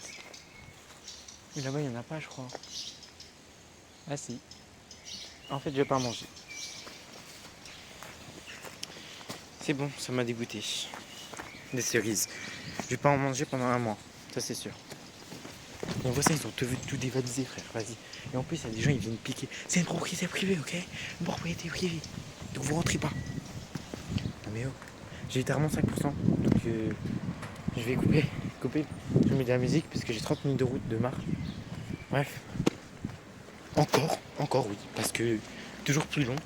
Mais là-bas, il n'y en a pas, je crois. Ah si. En fait, je vais pas manger. C'est bon, ça m'a dégoûté. Des cerises. Je vais pas en manger pendant un mois. Ça, c'est sûr. On voit ça, ils ont tout dévalisé, frère, vas-y. Et en plus, il y a des gens, ils viennent piquer. C'est une propriété privée, ok? Une propriété privée. Donc vous rentrez pas. Non mais oh, j'ai littéralement 5%. Donc je vais couper. Je mets de la musique parce que j'ai 30 minutes de route de marche. Bref. Encore oui. Parce que toujours plus long.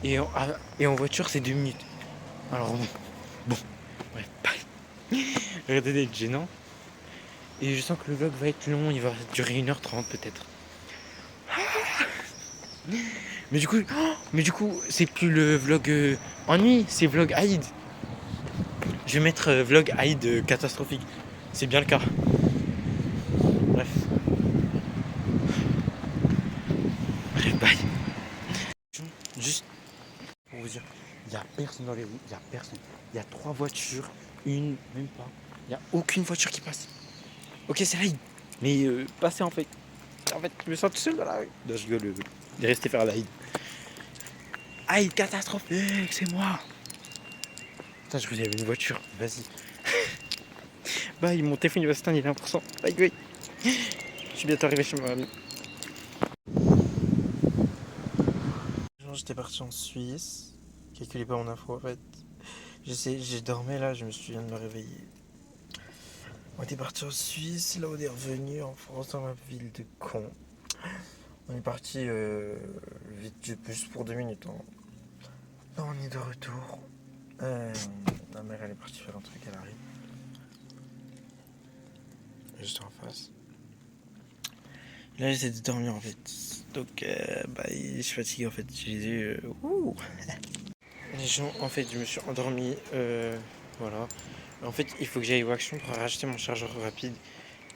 Et en voiture, c'est 2 minutes. Alors bon. Bref, bye. Arrêtez d'être gênant. Et je sens que le vlog va être long, il va durer 1h30 peut-être. Mais du coup, c'est plus le vlog ennui, c'est vlog Aïd. Je vais mettre vlog Aïd catastrophique. C'est bien le cas. Bref. Bye. Juste pour vous dire, il n'y a personne dans les rues, il n'y a personne. Il y a 3 voitures, une, même pas. Il n'y a aucune voiture qui passe. Ok, c'est Aïd. Mais passez en fait. En fait, je me sens tout seul dans la rue. Non, je rigole. Il est resté faire l'Aïd. Aïd catastrophique, c'est moi. Putain, je croyais qu'il y avait une voiture. Vas-y. Bye, mon téléphone il va s'éteindre, il est 1%. Bye. Je suis bientôt arrivé chez ma mamie. J'étais parti en Suisse. Calculez pas mon info en fait. J'ai dormi là, je me souviens de me réveiller. On était parti en Suisse, là on est revenu en France dans ma ville de Caen. On est parti vite, juste pour 2 minutes. Hein. Là on est de retour. Ma mère elle est partie faire un truc, elle arrive. Juste en face. Là j'essaie de dormir en fait. Donc je suis fatigué en fait. J'ai les yeux. Les gens, en fait je me suis endormi. Voilà. En fait il faut que j'aille au Action pour racheter mon chargeur rapide.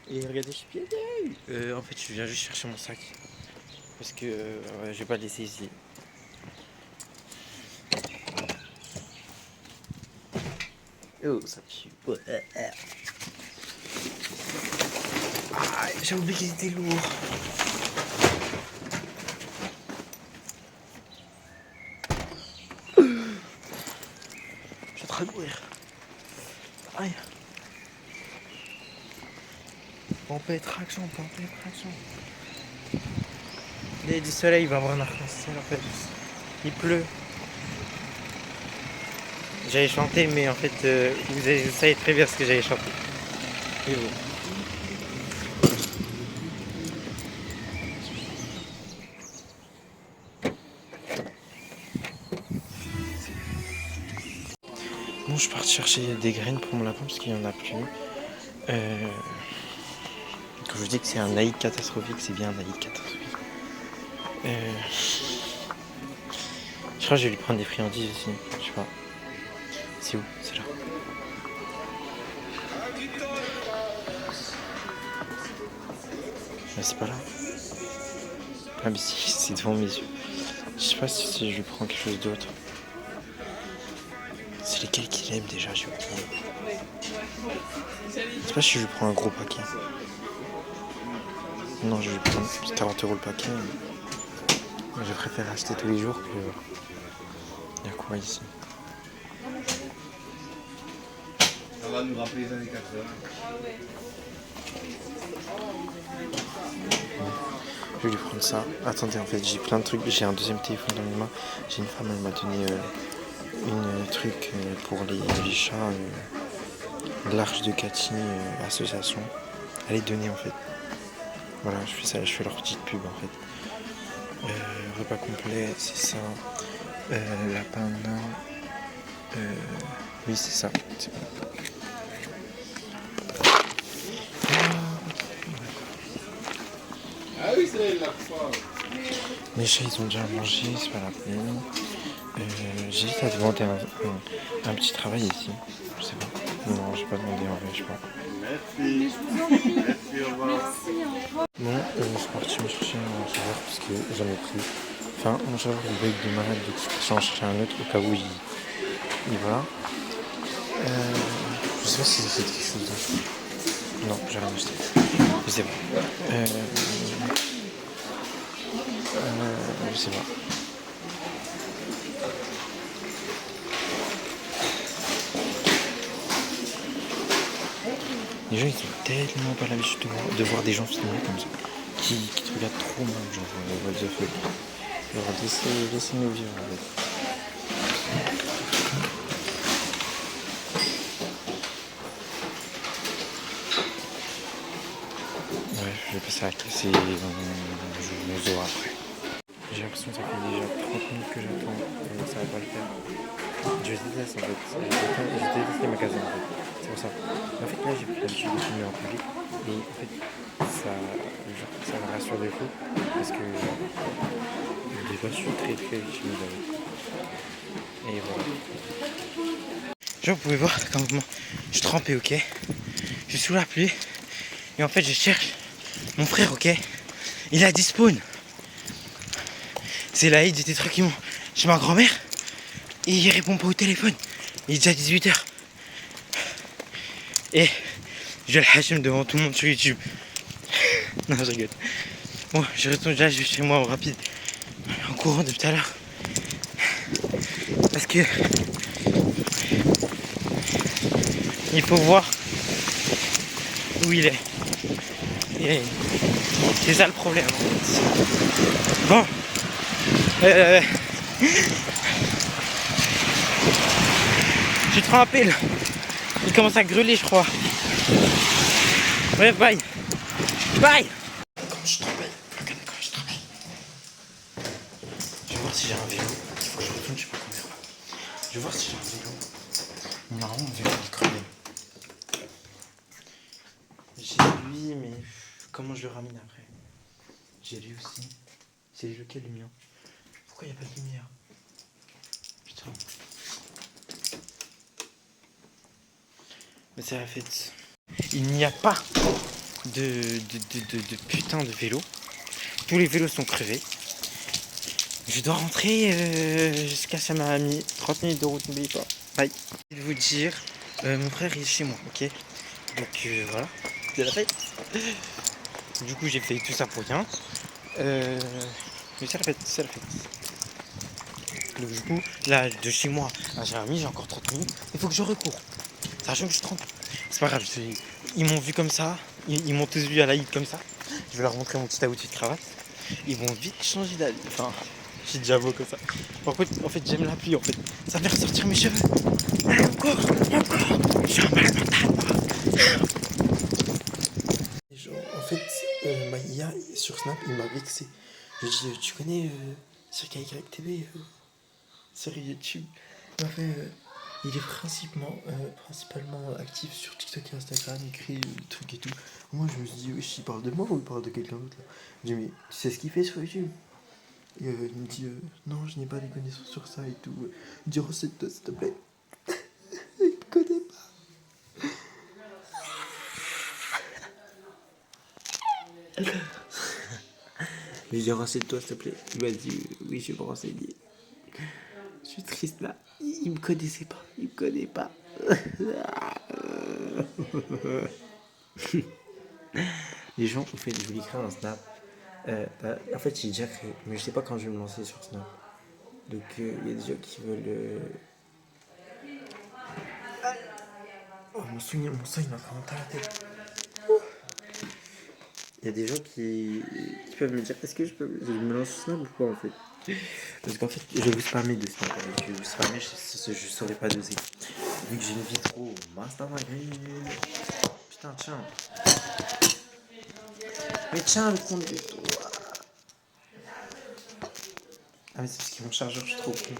Et regardez, je suis pieds. En fait je viens juste chercher mon sac. Parce que je vais pas le laisser ici. Oh ça pue. Ah, j'ai oublié qu'il était lourd. Je suis en train de mourir. Aïe. Pompe et traction. Il y a du soleil, il va y avoir un arc-en-ciel en fait. Il pleut. J'allais chanter, mais en fait, vous savez très bien ce que j'allais chanter. Et vous. Bon, je pars chercher des graines pour mon lapin parce qu'il n'y en a plus. Quand je dis que c'est un Aïd catastrophique, c'est bien un Aïd catastrophique. Je crois que je vais lui prendre des friandises aussi. Je sais pas. C'est où? C'est là. Mais c'est pas là. Ah mais si, c'est devant mes yeux. Je sais pas si je lui prends quelque chose d'autre. C'est lesquels qu'il aime déjà, j'ai oublié. Je sais pas si je lui prends un gros paquet. Non, je vais lui prendre 40 € le paquet. Mais je préfère acheter tous les jours que... Il y a quoi ici? Ça va nous rappeler les années 80. Je vais lui prendre ça. Attendez, en fait, j'ai plein de trucs. J'ai un deuxième téléphone dans mes mains. J'ai une femme, elle m'a donné une truc pour les chats. L'Arche de Cathy, association. Elle est donnée en fait. Voilà, je fais ça, je fais leur petite pub en fait. Repas complet, c'est ça. Lapin nain. Oui, c'est ça. C'est bon. Ah oui, c'est la fois. Mes chats ils ont déjà mangé, c'est pas la peine. J'ai juste à demander un petit travail ici. Je sais pas. Non, j'ai pas demandé en vrai, je sais pas. Merci. Merci, au revoir. Bon, je suis parti me chercher un chargeur parce que j'en ai pris. Enfin, mon chargeur il bug de malade, donc j'en chercher un autre au cas où il va. Je sais pas si c'est quelque chose d'autre. Non, j'ai rien acheté. Je sais pas. Je sais pas. Les gens, ils ont tellement pas l'habitude de voir des gens filmer comme ça. Qui te regardent trop mal, genre, what the fuck. Genre, laissez-nous vivre, en fait. Ouais, je vais passer à la classe et je vous aurai après. J'ai l'impression que ça fait déjà 30 minutes que j'attends et ça va pas le faire. Je déteste en fait, je déteste les magasins en fait, c'est pour ça. Mais en fait là j'ai pris l'habitude de filmer en public et en fait ça me rassure des fois parce que des fois je suis très timide avec. Et voilà. Genre vous pouvez voir comment je suis trempé, ok. Je suis sous la pluie et en fait je cherche mon frère, ok. Il a despawn. C'est là, il dit des trucs qui m'ont chez ma grand-mère et il répond pas au téléphone. Il est déjà 18h. Et je le hachim devant tout le monde sur YouTube. Non, je rigole. Bon, je retourne là, je vais chez moi en rapide. En courant depuis tout à l'heure. Parce que il faut voir où il est. Et c'est ça le problème. Bon. Je suis trempé là. Il commence à grêler, je crois. Bref, bye. Bye. Comment je travaille. Regardez comment je travaille. Je vais voir si j'ai un vélo. Il faut que je retourne, je sais pas combien. Je vais voir si j'ai un vélo. Normalement, mon vélo est crevé. J'ai lui, mais comment je le ramène après? J'ai lui aussi. C'est lequel le mien? Pourquoi il n'y a pas de lumière? Putain. Mais c'est la fête. Il n'y a pas de putain de vélo. Tous les vélos sont crevés. Je dois rentrer jusqu'à ça m'a mis 30 minutes de route, n'oubliez pas. Bye. Je vais vous dire, mon frère il est chez moi, ok. Donc voilà, c'est la fête. Du coup j'ai fait tout ça pour rien. Mais c'est la fête, c'est la fête. Donc du coup, là de chez moi à Jérémy, j'ai encore 30 minutes. Il faut que je recours. Sachant que je suis trempe. C'est pas grave, ils m'ont vu comme ça. Ils m'ont tous vu à la hit comme ça. Je vais leur montrer mon petit outfit de cravate. Ils vont vite changer d'avis. Enfin, j'ai déjà beau comme ça. En fait j'aime la pluie en fait. Ça fait ressortir mes cheveux. Allez, encore. Je suis un malade mental, moi. Genre, en fait, ma IA sur Snap, il m'a vexé. Je lui ai dit, tu connais Cirque TV, série YouTube. Il m'a fait, il est principalement actif sur TikTok et Instagram, il crée des trucs et tout. Moi, je me suis dit, wesh, il parle de moi ou il parle de quelqu'un d'autre là? Je lui ai dit, mais tu sais ce qu'il fait sur YouTube? Et il me dit, non, je n'ai pas les connaissances sur ça et tout. Il dit, recette-toi, s'il te plaît. Il me connaît pas. Je lui ai dit, renseigne-toi, s'il te plaît. Il m'a dit, oui, je vais me renseigner. Je suis triste là. Il me connaissait pas. Il me connaît pas. Les gens, en fait, je voulais créer un Snap. En fait, j'ai déjà créé, mais je sais pas quand je vais me lancer sur Snap. Donc, il y a des gens qui veulent. Oh, mon sang, il m'a fait monter à la tête. Il y a des gens qui peuvent me dire est-ce que je me lance sur Snap ou pas en fait. Parce qu'en fait, je vais vous spammer de Snap. Je vais vous spammer, je saurais pas doser. Vu que j'ai une vie trop master green. Putain, tiens. Mais tiens, le compte de toi. Ah, mais c'est parce que mon chargeur, je suis trop con.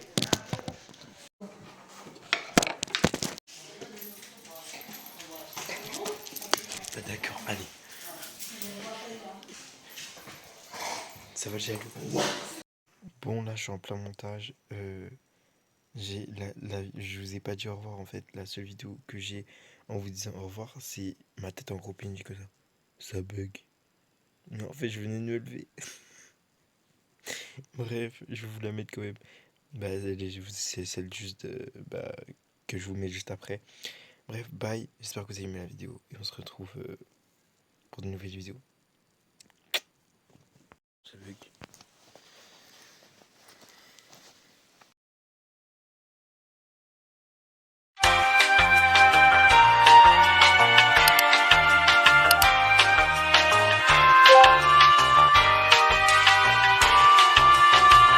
Bah, d'accord, allez. Ça va le gérer. Bon, là, je suis en plein montage. Je vous ai pas dit au revoir en fait. La seule vidéo que j'ai en vous disant au revoir, c'est ma tête en gros pinch comme ça. Ça bug. Mais en fait, je venais de me lever. Bref, je vais vous la mettre quand même. Bah, c'est celle juste que je vous mets juste après. Bref, bye. J'espère que vous avez aimé la vidéo et on se retrouve pour de nouvelles vidéos.